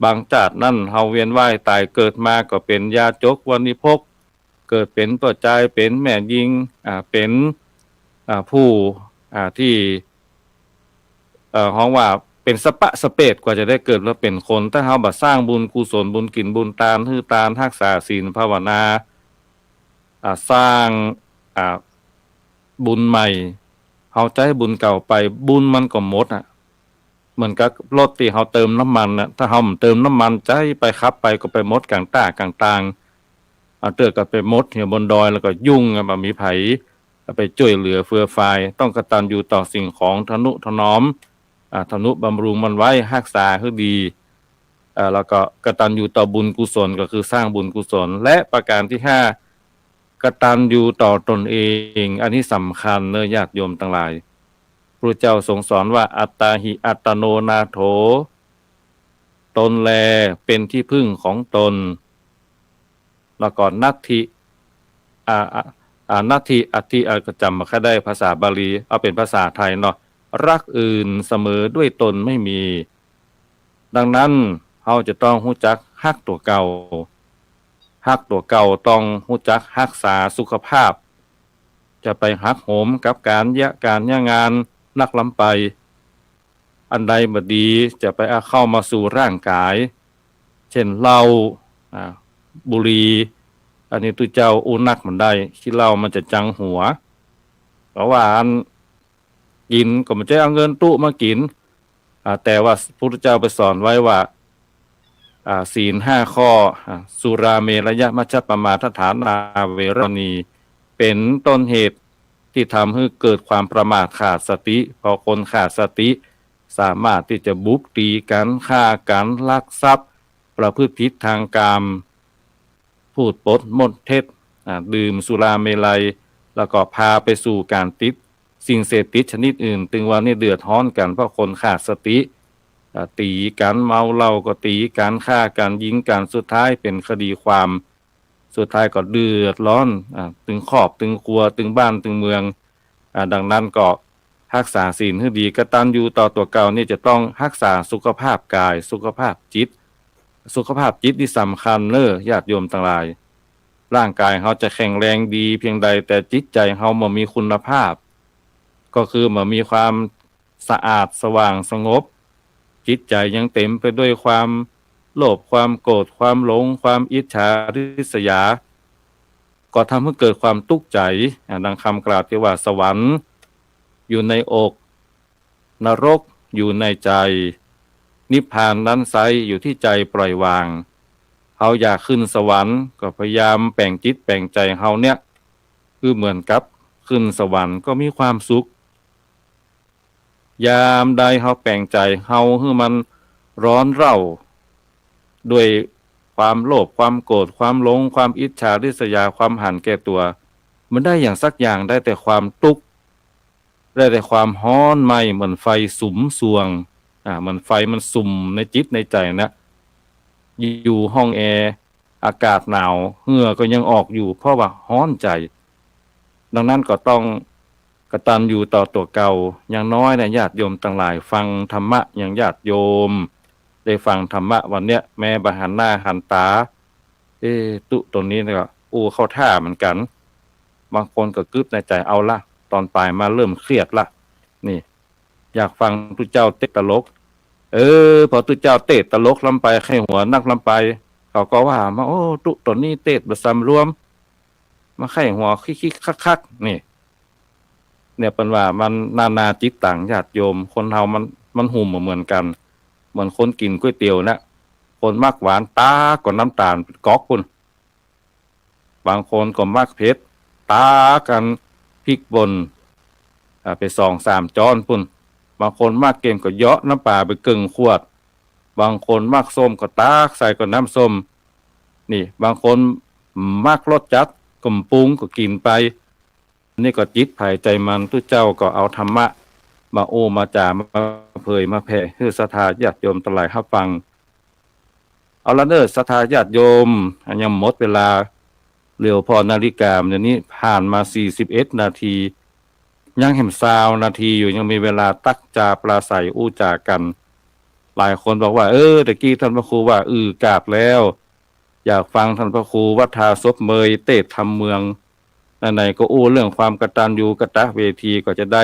บางชาตินั่นเฮาเวียนว่ายตายเกิดมาก็เป็นยาจกวณิพกเกิดเป็นปัจจัยเป็นแม่ยิงเป็นผู้ที่ฮ้องว่าเป็นสปะสเปดกว่าจะได้เกิดแล้วเป็นคนถ้าเฮาบ่สร้างบุญกุศลบุญกินบุญทานฮือทานรักษาศีลภาวนาสร้างบุญใหม่เฮาใจบุญเก่าไปบุญมันก็หมดเหมือนกับรถที่เฮาเติมน้ำมันถ้าเฮาเติมน้ำมันใจไปขับไปก็ไปหมดกลางต้ากลางต่างเตือก็ไปหมดเหี่ยบนดอยแล้วก็ยุ่งบ่มีไผไปช่วยเหลือเฟื่อฟายต้องกตัญญูต่อสิ่งของทนุถนอมทนุบำรุงมันไว้รักษาให้ดีแล้วก็กตัญญูต่อบุญกุศลก็คือสร้างบุญกุศลและประการที่5กตัญญูต่อตนเองอันนี้สำคัญเนอะญาติโยมทั้งหลายพระเจ้าทรงสอนว่าอัตตาหิอัตโนนาโถตนแลเป็นที่พึ่งของตนแล้วก็นัตถินัตถิอธิก็จำมาแค่ได้ภาษาบาลีเอาเป็นภาษาไทยเนาะรักอื่นเสมอด้วยตนไม่มีดังนั้นเราจะต้องรู้จักฮักตัวเก่าต้องรู้จักรักษาสุขภาพจะไปหักโหมกับการงานนักล้ำไปอันใดบ่ดีจะไปเข้ามาสู่ร่างกายเช่นเหล้าบุหรี่อันนี้ตุเจ้าอุนักมันได้ที่เหล้ามันจะจังหัวเพราะว่าอันกินก็มันจะเอาเงินตู้มากินแต่ว่าพระพุทธเจ้าไปสอนไว้ว่า ศีล5 ข้อสุราเมรยมัชฌัปมาทฐานาเวรมณีเป็นต้นเหตุที่ทำให้เกิดความประมาทขาดสติพอคนขาดสติสามารถที่จะบุกตีกันฆ่ากันลักทรัพย์ประพฤติผิดทางกามพูดปดมดเท็จดื่มสุราเมลัยแล้วก็พาไปสู่การติดสิ่งเสพติดชนิดอื่นถึงว่านี่เดือดร้อนกันเพราะคนขาดสติตีกันเมาเหล้าก็ตีกันฆ่ากันยิงกันสุดท้ายเป็นคดีความสุดท้ายก็เดือดร้อนถึงครอบถึงครัวถึงบ้านถึงเมืองดังนั้นก็รักษาศีลให้ดีกตัญญูต่อตัวเก่านี่จะต้องรักษาสุขภาพกายสุขภาพจิตสุขภาพจิตที่สำคัญญาติโยมทั้งหลายร่างกายเขาจะแข็งแรงดีเพียงใดแต่จิตใจเขาบ่มีคุณภาพก็คือบ่มีความสะอาดสว่างสงบจิตใจยังเต็มไปด้วยความโลภความโกรธความหลงความอิจฉาริษยาก็ทำให้เกิดความทุกข์ใจดังคำกล่าวที่ว่าสวรรค์อยู่ในอกนรกอยู่ในใจนิพพานนั้นไซอยู่ที่ใจปล่อยวางเขาอยากขึ้นสวรรค์ก็พยายามแปลงจิตแปลงใจเขาเนี่ยคือเหมือนกับขึ้นสวรรค์ก็มีความสุขยามใดเขาแปลงใจเขาให้มันร้อนเร่าด้วยความโลภความโกรธความหลงความอิจฉาริษยาความหันแก่ตัวมันได้อย่างสักอย่างได้แต่ความทุกข์ได้แต่ความฮ้อนไหม้เหมือนไฟสุมสวงเหมือนไฟมันสุมในจิตในใจนะอยู่ห้องแอร์อากาศหนาวเหงื่อก็ยังออกอยู่เพราะว่าฮ้อนใจดังนั้นก็ต้องกตัญญูต่อตัวเก่าอย่างน้อยเนี่ยญาติโยมทั้งหลายฟังธรรมะอย่างญาติโยมได้ฟังธรรมะวันเนี้ยแม้บหันหน้าหันตาตุตรงนี้เนี่ยก็เข้าท่าเหมือนกันบางคนก็กึบในใจเอาละตอนปลายมาเริ่มเครียดละนี่อยากฟังตุเจ้าเตะตลกพอตุเจ้าเตะตลกลำไปไข้หัวนักลำไปเขาก็ว่ามาโอ้ตุตอนนี้เตะบะซ้ำรวมมาไข้หัวคิกๆคักๆนี่เนี่ยเป็นว่ามันนาจิตต่างญาติโยมคนเฮามันหุ่มเหมือนกันเหมือนคนกินก๋วยเตี๋ยวนะคนมักหวานตาก็น้ำตาลก๊อกพุ่นบางคนก็มักเผ็ดตากันพริกป่นไป2-3 จ้อนพุ่นบางคนมักเค็มก็เยาะน้ำปลาไปกึ่งขวดบางคนมักส้มก็ตากใส่ก็น้ำส้มนี่บางคนมักรสจัดก็ปรุงก็กินไปนี่ก็จิตภัยใจมันทุกเจ้าก็เอาธรรมะมามาจามาเผยมาแผ่ให้ศรัทธาญาติโยมทั้งหลายรับฟังเอาละเด้อศรัทธาญาติโยมยังหมดเวลาเร็วพอนาฬิกาเดี๋ยวนี้ผ่านมา41 นาทียังเห็น20 นาทีอยู่ยังมีเวลาตักจาปราศัยอู้จากันหลายคนบอกว่าตะกี้ท่านพระครูว่ากราบแล้วอยากฟังท่านพระครูวัฒาศพเมยเตศธรรมเมืองไหนๆก็เรื่องความกตัญญูกตเวทีก็จะได้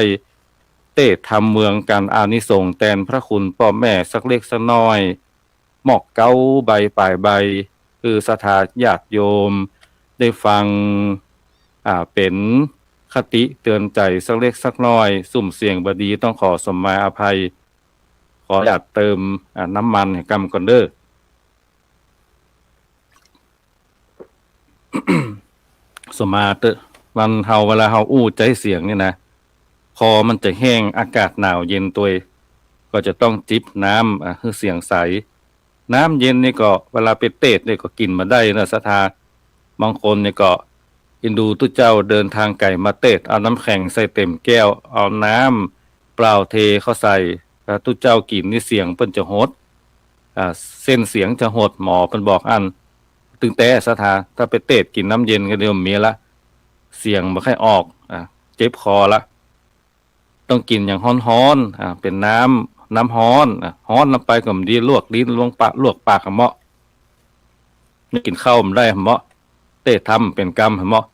เตศธรรมเมืองกันอานิสงส์แทนพระคุณพ่อแม่สักเล็กสักน้อยหมอกเก้าใบปลายใบคือศรัทธาญาติโยมได้ฟังเป็นคติเตือนใจสักเล็กสักน้อยสุ่มเสี่ยงบดีต้องขอสมมาอภัยขออยากเติมน้ำมันให้กำก่อนเด้อ สมาเตวันเฮาเวลาเฮาใจเสียงนี่นะคอมันจะแห้งอากาศหนาวเย็นตัวก็จะต้องจิบน้ำให้เสียงใสน้ำเย็นนี่ก็เวลาไปเตะนี่ก็กินมาได้นะศรัทธาบางคนนี่ก็อินดูตุเจ้าเดินทางไกลมาเตะเอาน้ำแข็งใส่เต็มแก้วเอาน้ำเปล่าเทเข้าใส่ตุเจ้ากินนี่เสียงเปิ้นจะหดเส้นเสียงจะหดหมอเปิ้นบอกอันตึงแต่ศรัทธาถ้าไปเตะกินน้ำเย็นก็เดี๋ยวมีละเสียงบ่ค่อยออกเจ็บคอละต้องกินอย่างฮ้อนๆเป็นน้ำฮ้อนฮ้อนลงไปก็ดีลวกลิ้นลวกปากเหมาะนี่กินข้าวมันได้เหมาะเตะทำเป็นกรรมเหมาะ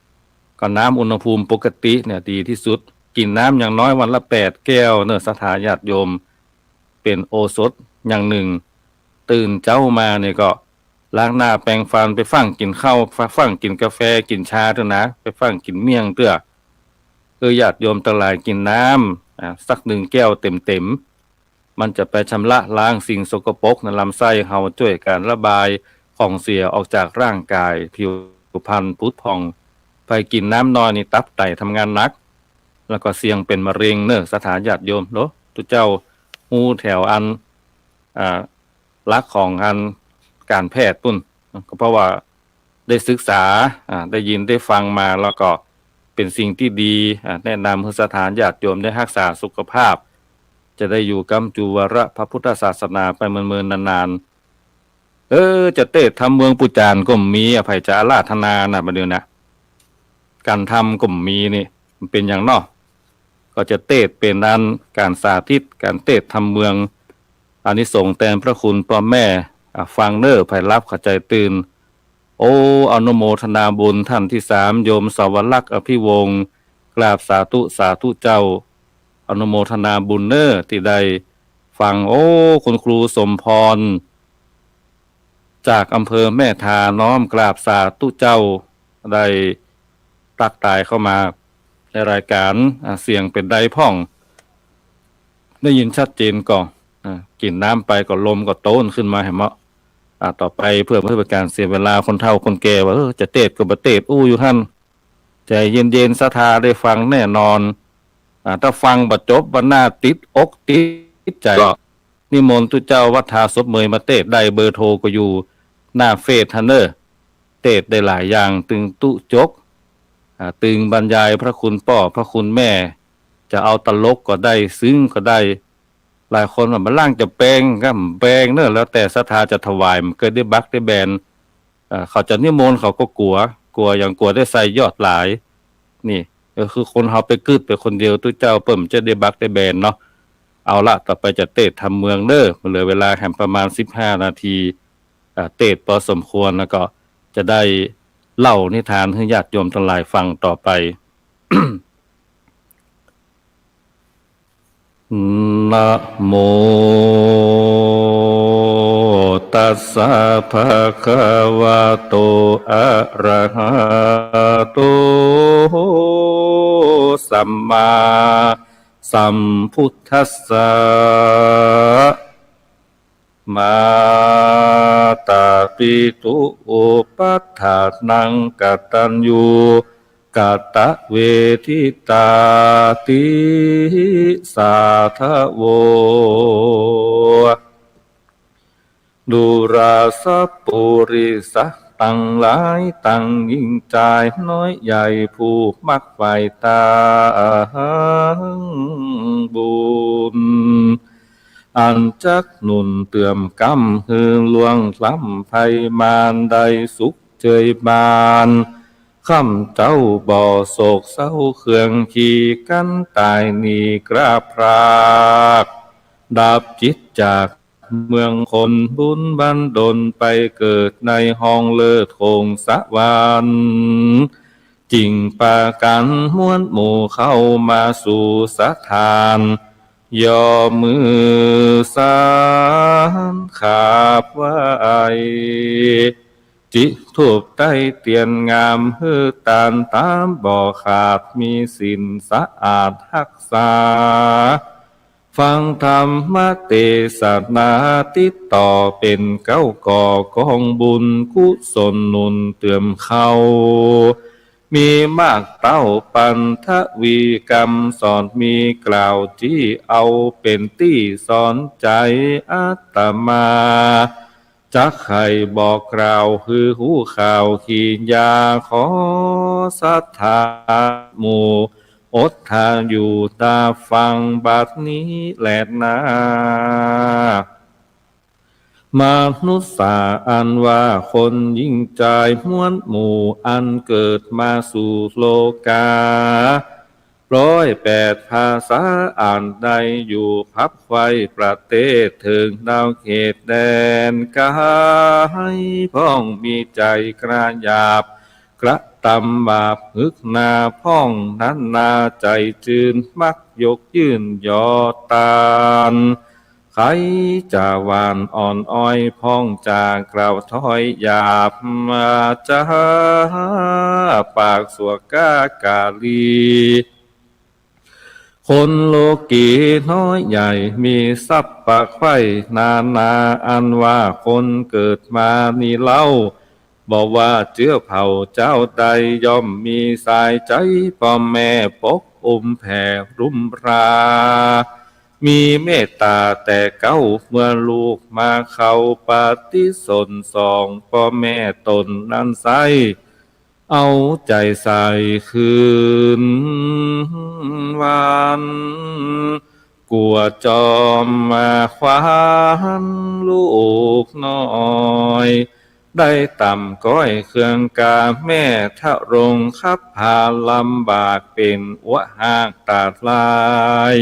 ก็น้ำอุณหภูมิปกติเนี่ยดีที่สุดกินน้ำอย่างน้อยวันละ8 แก้วเนอะศรัทธาญาติโยมเป็นโอสถอย่างหนึ่งตื่นเจ้ามาเนี่ยก็ล้างหน้าแปรงฟันไปฟังกินข้าวฟังกินกาแฟกินชาเถอะนะไปฟังกินเมี่ยงเตื้อญาติโยมทั้งหลายกินน้ำสัก1 แก้วเต็ม มันจะไปชำระล้างสิ่งสกปรกในลำไส้เฮาช่วยการระบายของเสียออกจากร่างกายผิวพรรณพุดผ่องไปกินน้ำน้อยนี่ตับไตทำงานหนักแล้วก็เสี่ยงเป็นมะเร็งเนอะสถานญาติโยมเนาะตุเจ้าฮู้แถวอันลักของอันการแพทย์ปุ่นก็เพราะว่าได้ศึกษาได้ยินได้ฟังมาแล้วก็เป็นสิ่งที่ดีแนะนำให้สถานญาติโยมได้รักษาสุขภาพจะได้อยู่กำจูวระพระพุทธศาสนาไปเมือนๆนานๆจะเตะทำเมืองปุจานก็มีอภัยจะอาราธนานะบัดเดี๋ยวนะการทำก็มีนี่มันเป็นอย่างนอกก็จะเตะเป็นด้านการสาธิตการเตะทำเมืองอานิสงส์แทนพระคุณพ่อแม่ฟังเน้อไผรับเข้าใจตื่นโอ้อนุโมทนาบุญท่านที่3โยมสวรักษ์อภิวงศ์กราบสาธุสาธุเจ้าอนุโมทนาบุญเน้อที่ได้ฟังโอ้คุณครูสมพรจากอำเภอแม่ทาน้อมกราบสาธุเจ้าได้ตักตายเข้ามาในรายการเสียงเป็นไดพ่องได้ยินชัดเจนก่อนกินน้ำไปก็ลมก็โต้นขึ้นมาเห็นมั้ยต่อไปเพื่อเป็นการเสียเวลาคนเฒ่าคนแก่ว่าจะเตดก็บ่เตดอยู่หั่นใจเย็นๆศรัทธาได้ฟังแน่นอนถ้าฟังบ่จบบ่น่าติดอกติดใจก็นิมนต์ตุเจ้าวัดทาศพเมยมาเตดได้เบอร์โทรก็อยู่หน้าเฟซฮันเนอร์เตดได้หลายอย่างตึงตุจกตึงบรรยายพระคุณพ่อพระคุณแม่จะเอาตลกก็ได้ซึ้งก็ได้หลายคนว่ามันล่างจะแปลงก็แปลงเนอะแล้วแต่ศรัทธาจะถวายมันเกิดได้บักได้แบนเขาจะนิมนต์เขาก็กลัวอย่างกลัวได้ใส่ยอดหลายนี่ก็คือคนเฮาไปกึดไปคนเดียวตุเจ้าเปิ้มจะได้บักได้แบนเนาะเอาละต่อไปจะเตะทำเมืองเด้อเหลือเวลาแค่ประมาณ15นาทีเตะพอสมควรแล้วก็จะได้เล่านิทานให้ญาติโยมทั้งหลายฟังต่อไป นะโมตัสสะภะคะวะโตอะระหะโตสัมมาสัมพุทธัสสะมาตาปิตุอุปัฏฐานังกตัญญูกตเวทิตาติสาทะโวดุราสปุริสะตั้งหลายตั้งยิ่งใจน้อยใหญ่ผู้มักไฟตาบุญอันจักหนุนเตื่อมกำฮือลวงล้ำไพมานได้สุขเจยบานข้ำเจ้าบ่อโศกเศร้าเครื่องขี่กันตายนีกราบพรากดับจิตจากเมืองคนบุญบันดลไปเกิดในห้องเลิศคงสวรรค์จริงปากันม้วนหมู่เข้ามาสู่สถานย่อมือสานขาบไว้จิทูบใต้เตียนงามฮือตานตามบ่อขาดมีสินสะอาดรักษาฟังธรรมเทศนาติดต่อเป็นเก้าก่อกองบุญกุศลหนุนเติมเข้ามีมากเต้าปันทวีกรรมสอนมีกล่าวที่เอาเป็นที่สอนใจอาตมาจักให้บอกกล่าวคือหูข่าวขียาขอศรัทธาหมู่อดทานอยู่ตาฟังบัดนี้แลนะมนุษย์สาอันว่าคนยิ่งใจม้วนหมู่อันเกิดมาสู่โลกา108ภาษาอ่านได้อยู่พับไว้ประเทศถึงดาวเขตแดนกายพ้องมีใจกระหยาบกระตำบาปฮึกนาพ้องนั้นนาใจจืนมักยกยื่นยอตานใครจะหวานอ่อนอ้อยพ้องจากกล่าวถ้อยหยาบมาจะปากสัวกากาลีค คนโลกีน้อยใหญ่มีทรัพย์ปากไข่นานาอันว่าคนเกิดมานี่เล่าบอกว่าเจื้อเผ่าเจ้าใดย่อมมีสายใจพ่อแม่ปกแผ่รุ่มรามีเมตตาแต่เก้าเมื่อลูกมาเข้าปฏิสนสองพ่อแม่ตนนั้นไซเอาใจใส่คืนวันกลัวจอมมาควานลูกน้อยได้ต่ำก้อยเครื่องกาแม่ทะรงคับพาลำบากเป็นวะหากตาดลาย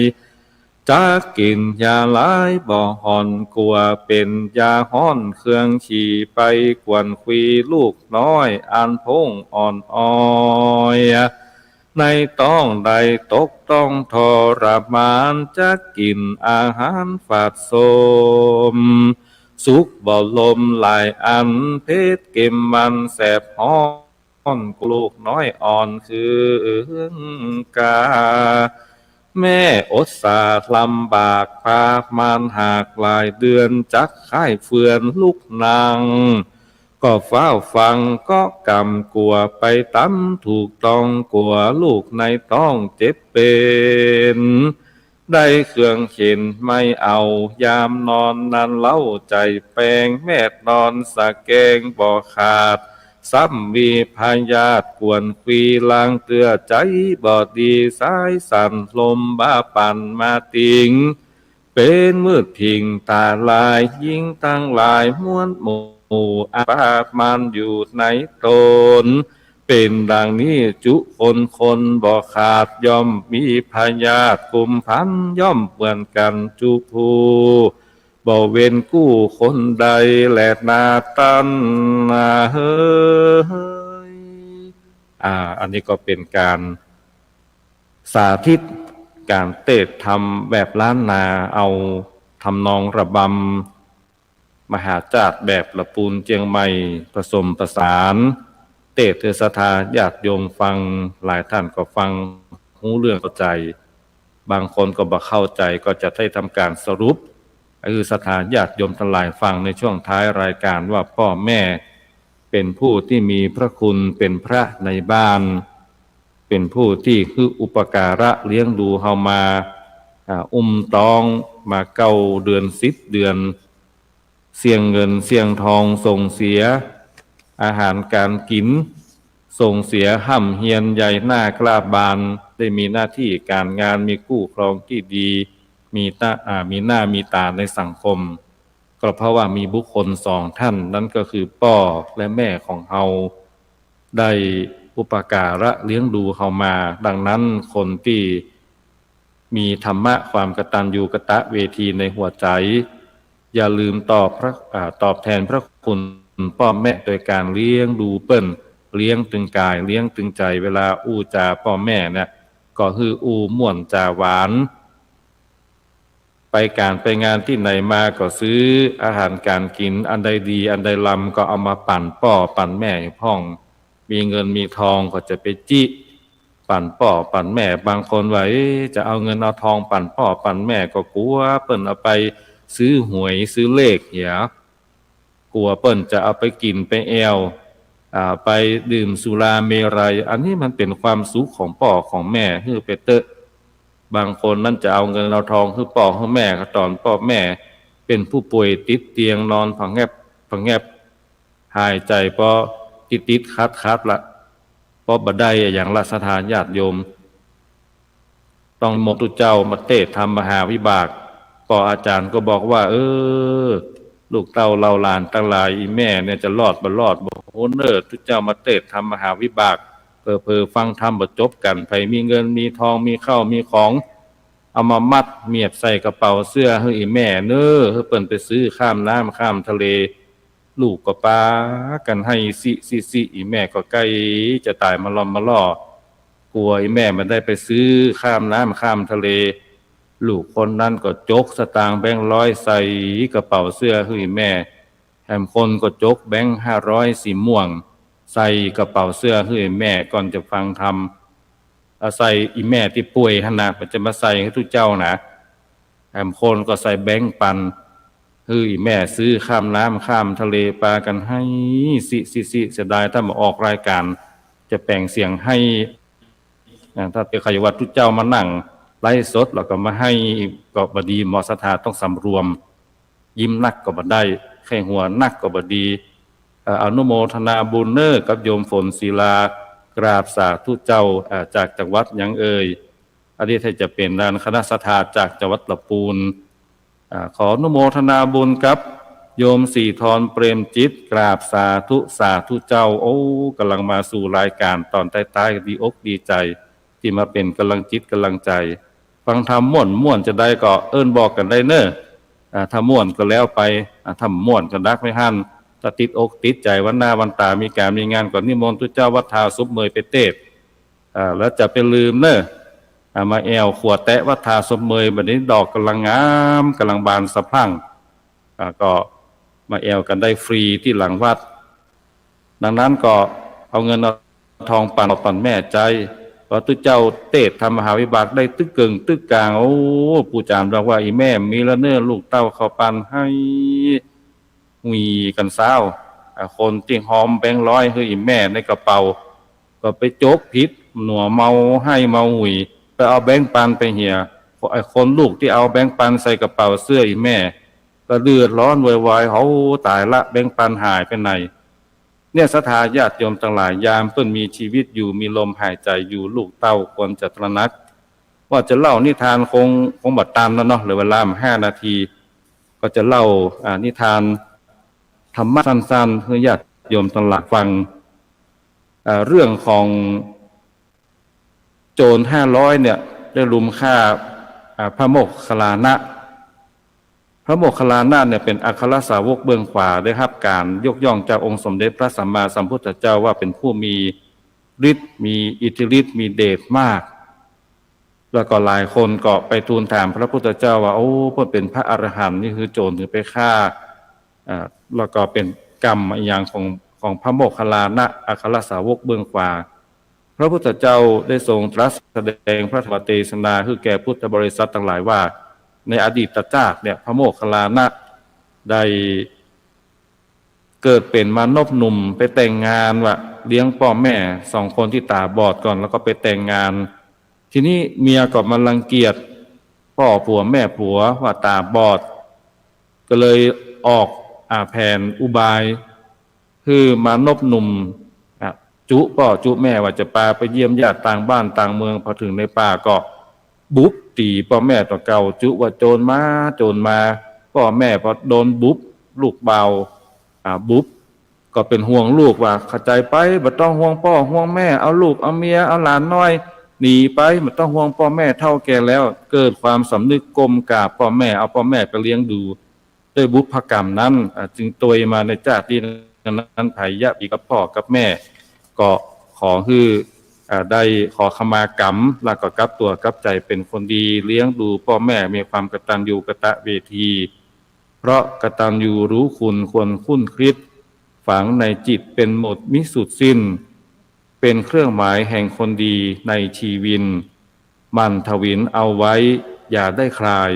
จากกินยาหลายบ่ห่อนกลัวเป็นยาห้อนเครื่องฉี่ไปกวนคุยลูกน้อยอันพงอ่อนอ้อยในต้องใดตกต้องทรมานจะกินอาหารฝาดโสมสุขบ่ลมหลายอันเพชรเก็มมันแสบห้อนลูกน้อยอ่อนคือกาแม่อดสาดลำบากพามานหากหลายเดือนจักค่ายเฟือนลูกนางก็เฝ้าฟังก็กำกลัวไปตั้มถูกต้องกลัวลูกในต้องเจ็บเป็นได้เครื่องเข็นไม่เอายามนอนนั้นเล่าใจแปลงแม่นอนสะแกงบ่ขาดซ้ำวีพยาธิกวนควีลางเตือใจบ่ดีสายสั่นลมบ้าปั่นมาติงเป็นมืดพิงตาลายยิ่งตั้งหลายม้วนหมู่อาปามันอยู่ในตนเป็นดังนี้จุคนบ่ขาดย่อมมีพยาธิกุมพันย่อมเหมือนกันจุภูบ่เว้นกู้คนใดแลนาตันนาเฮยอันนี้ก็เป็นการสาธิตการเทศทำแบบล้านนาเอาทำนองระบำมหาจาร์แบบละปูนเจียงใหม่ผสมประสานเทศศรัทธาญาติโยมฟังหลายท่านก็ฟังรู้เรื่องเข้าใจบางคนก็บ่เข้าใจก็จะได้ทำการสรุปคือศรัทธาญาติโยมทั้งหลายฟังในช่วงท้ายรายการว่าพ่อแม่เป็นผู้ที่มีพระคุณเป็นพระในบ้านเป็นผู้ที่คืออุปการะเลี้ยงดูเฮามาตองมา9 เดือน10 เดือนเสี่ยงเงินเสี่ยงทองส่งเสียอาหารการกินส่งเสียห่ำเฮียนใหญ่หน้ากล้าบานได้มีหน้าที่การงานมีคู่ครองที่ดีมีหน้ามีตาในสังคมก็เพราะว่ามีบุคคล2 ท่านนั่นก็คือพ่อและแม่ของเฮาได้อุปการะเลี้ยงดูเฮามาดังนั้นคนที่มีธรรมะความกตัญญูกตเวทีในหัวใจอย่าลืมตอบแทนพระคุณพ่อแม่โดยการเลี้ยงดูเปิ้นเลี้ยงตึงกายเลี้ยงตึงใจเวลาอู้จาพ่อแม่เนี่ยก็คืออู้ม่วนจาหวานไปงานที่ไหนมาก็ซื้ออาหารการกินอันใดดีอันใดลำก็เอามาปั่นป่อปั่นแม่พ่องมีเงินมีทองก็จะไปจิปั่นป่อปั่นแม่บางคนว่าจะเอาเงินเอาทองปั่นป่อปั่นแม่ก็กลัวเปิ้นเอาไปซื้อหวยซื้อเลขเหี่ยกลัวเปิ้นจะเอาไปกินไปแอวไปดื่มสุราเมรัยอันนี้มันเป็นความสุขของพ่อของแม่ฮือไปเตอะบางคนนั่นจะเอาเงินเอาทองคือพ่อคือแม่ก็ตอนพ่อแม่เป็นผู้ป่วยติดเตียงนอนผังแงบหายใจเพราะติดคัดละเพราะบ่ได้อย่างราชทานญาติโยมต้องมกตุเจ้ามาเทศทำมหาวิบากก็อาจารย์ก็บอกว่าลูกเต้าเราหลานทั้งหลายอีแม่เนี่ยจะรอดบ่รอดบ่โหเนิดทุเจ้ามาเทศทำมหาวิบากเพอฟังธรรมบ่จบกันไผมีเงินมีทองมีข้าวมีของเอามามัดเมียบใส่กระเป๋าเสื้อให้อีแม่เน้อให้เปิ้นไปซื้อข้ามน้ำข้ามทะเลลูกก็ปากันให้สิอีแม่ก็ใกล้จะตายมาล้อมมาล่อกลัวอีแม่มันได้ไปซื้อข้ามน้ำข้ามทะเลลูกคนนั้นก็จกสตางค์แบงค์100ใส่กระเป๋าเสื้อให้อีแม่แถมคนก็จกแบงค์500สีม่วงใส่กระเป๋าเสื้อให้แม่ก่อนจะฟังธรรม ใส่อีแม่ที่ป่วยหั่นน่ะมันจะมาใส่ให้ทุกเจ้านะคนก็ใส่แบงค์ปันคืออีแม่ซื้อข้ามน้ำข้ามทะเลปลากันให้สิเสียดายถ้ามาออกรายการจะแปลงเสียงให้ถ้าเป็นขยวัดทุกเจ้ามานั่งไลฟ์สดแล้วก็มาให้ก็บ่ดีหมอสถาต้องสำรวมยิ้มนักก็บ่ได้แค่หัวนักก็บ่ดีอนุโมทนาบุญเนอร์กับโยมฝนศิลากราบสาธุเจ้าจากจังหวัดหยังเอ่ยอันนี้ถ้าจะเป็นด้านคณะสถาจากจังหวัดลำพูนขออนุโมทนาบุญกับโยมสีทรเปรมจิตกราบสาธุเจ้าโอ้กำลังมาสู่รายการตอนท้ายๆดีอกดีใจที่มาเป็นกำลังจิตกำลังใจฟังธรรมม่วนจะได้ก็เอิ้นบอกกันได้เนอะถ้าม่วนก็แล้วไปถ้าม่วนก็ดักไม่หันถ้าติดอกติดใจวันหน้าวันตามีการมีงานก่อนนิมนต์ทุกเจ้าวัดท่าซุปเมยไปเทศแล้วจะไปลืมเนอะมาแอวขวดแตะวัดท่าซุปเมยบัดนี้ดอกกำลังงามกำลังบานสะพรั่งก็มาแอวกันได้ฟรีที่หลังวัดดังนั้นก็เอาเงินเอาทองปันแม่ใจว่าตุเจ้าเตศทำมหาวิบากได้ตึกเกิงตึกกลางโอ้ปู่จามบอกว่าอีแม่มีละเนื้อลูกเต้าเขาปันให้มีกันเศร้าคนที่หอมแบงค์ร้อยคืออีแม่ในกระเป๋าก็ไปโจกผิดหนัวเมาให้เมาหุยไปเอาแบงค์ปันไปเหี่ยไอ้คนลูกที่เอาแบงค์ปันใส่กระเป๋าเสื้ออีแม่ก็เดือดร้อนวายเขาตายละแบงค์ปันหายไปไหนเนี่ยศรัทธาญาติโยมทั้งหลายยามเพิ่นมีชีวิตอยู่มีลมหายใจอยู่ลูกเต้าควรจะตระหนักว่าจะเล่านิทานคงบัดตามแล้วเนาะเหลือเวลา5 นาทีก็จะเล่านิทานธรรมะสั้นๆให้ญาติโยมทั้งหลายฟังเรื่องของโจร500เนี่ยได้รุมฆ่าพระโมคคัลลานะพระโมคคัลลานะเนี่ยเป็นอัครสาวกเบื้องขวาได้รับการยกย่องจากองค์สมเด็จพระสัมมาสัมพุทธเจ้าว่าเป็นผู้มีฤทธิ์มีอิทธิฤทธิ์มีเดชมากแล้วก็หลายคนก็ไปทูลถามพระพุทธเจ้าว่าโอ้เพิ่นเป็นพระอรหันต์นี่คือโจรถึงไปฆ่าแล้วก็เป็นกรรมอย่างของพระโมคคัลลานะอัครสาวกเบื้องขวาพระพุทธเจ้าได้ทรงตรัสแสดงพระธรรมเทศนาคือแก่พุทธบริษัททั้งหลายว่าในอดีตชาติเนี่ยพระโมคคัลลานะได้เกิดเป็นมนุษย์หนุ่มไปแต่งงานว่าเลี้ยงพ่อแม่2 คนที่ตาบอดก่อนแล้วก็ไปแต่งงานทีนี้เมียก็มารังเกียจพ่อผัวแม่ผัวว่าตาบอดก็เลยออกแผนอุบายคือมนุษย์หนุ่มจุพ่อจุแม่ว่าจะพาไปเยี่ยมญาติต่างบ้านต่างเมืองพอถึงในป่าก็บุบตีพ่อแม่ตัวเก่าจุว่าโจรมาพ่อแม่พอโดนบุบลูกเบาบุบก็เป็นห่วงลูกว่าเข้าใจไปบ่ต้องห่วงพ่อห่วงแม่เอาลูกเอาเมียเอาหลานน้อยหนีไปบ่ต้องห่วงพ่อแม่เฒ่าแก่แล้วเกิดความสำนึกก้มกราบพ่อแม่เอาพ่อแม่ไปเลี้ยงดูด้วยบุพกรรมนั้นจึงตวยมาในชาตินั้นไผยะอีกับพ่อกับแม่ก็ขอฮือได้ขอขมากรรมแล้วก็กลับตัวกลับใจเป็นคนดีเลี้ยงดูพ่อแม่มีความกตัญญูกตเวทีเพราะกตัญญูรู้คุณควรคุ้นคิดฝังในจิตเป็นหมดมิสุดสิ้นเป็นเครื่องหมายแห่งคนดีในชีวิตมันทวินเอาไว้อย่าได้คลาย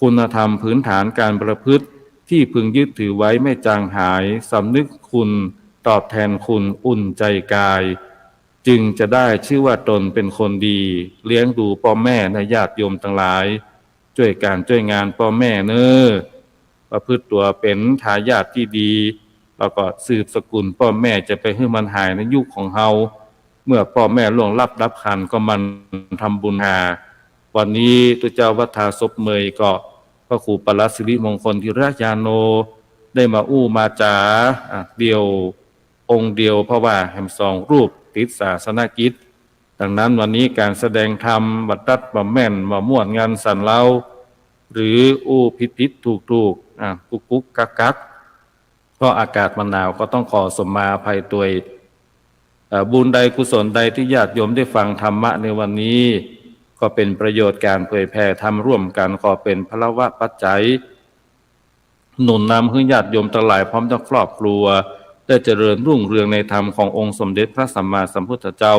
คุณธรรมพื้นฐานการประพฤติที่พึงยึดถือไว้ไม่จางหายสำนึกคุณตอบแทนคุณอุ่นใจกายจึงจะได้ชื่อว่าตนเป็นคนดีเลี้ยงดูพ่อแม่และญาติโยมทั้งหลายช่วยการช่วยงานพ่อแม่เน้อประพฤติตัวเป็นทายาทที่ดีแล้วก็สืบสกุลพ่อแม่จะไปให้มันหายในยุคของเฮาเมื่อพ่อแม่ล่วงลับขันก็มันทำบุญหาวันนี้ตุเจ้าวัดท่าซบเมยก็พระครูปรัตสิริมงคลธีรยาโนได้มาอู้มาจาเดียวองค์เดียวเพราะว่าแห่ง2 รูปติดศาสนกิจดังนั้นวันนี้การแสดงธรรมบัดตัดบ่แม่นบ่ม่วนงานสันเล่าหรืออู้ผิดถูกกุกกักเพราะอากาศมันหนาวก็ต้องขอสมมาภัยตัวบุญใดกุศลใดที่ญาติโยมได้ฟังธรรมะในวันนี้ก็เป็นประโยชน์การเผยแผ่ธรรมร่วมกันขอเป็นพละวะปัจจัยหนุนนำให้ญาติโยมทั้งหลายพร้อมทั้งครอบครัวได้เจริญรุ่งเรืองในธรรมขององค์สมเด็จพระสัมมาสัมพุทธเจ้า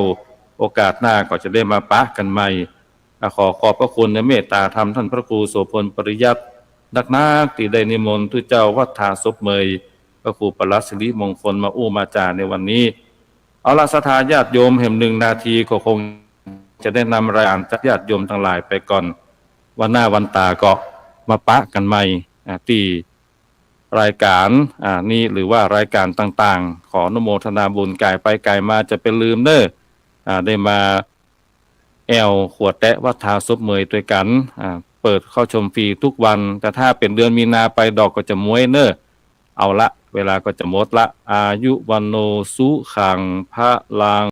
โอกาสหน้าก็จะได้มาปะกันใหม่ขอขอบพระคุณในเมตตาธรรมท่านพระครูโสพลปริยัตินักนาที่ได้นิมนต์ทุเจ้าวัดท่าศพเมยพระครูปรัชสิริมงคลมาอู้มาจาในวันนี้เอาละศรัทธาญาติโยมแห่ง1 นาทีก็คงจะได้นำรายอ่านจากญาติโยมทั้งหลายไปก่อนวันหน้าวันตาก็มาปะกันใหม่ที่รายการนี้หรือว่ารายการต่างๆขออนุโมทนาบุญกายไปกายมาจะเป็นลืมเด้อได้มาแอวขวดแตะวัดท่าศพเมยด้วยกันเปิดเข้าชมฟรีทุกวันแต่ถ้าเป็นเดือนมีนาไปดอกก็จะม้วยเน้อเอาละเวลาก็จะหมดละอายุวันโนสุขังพระลัง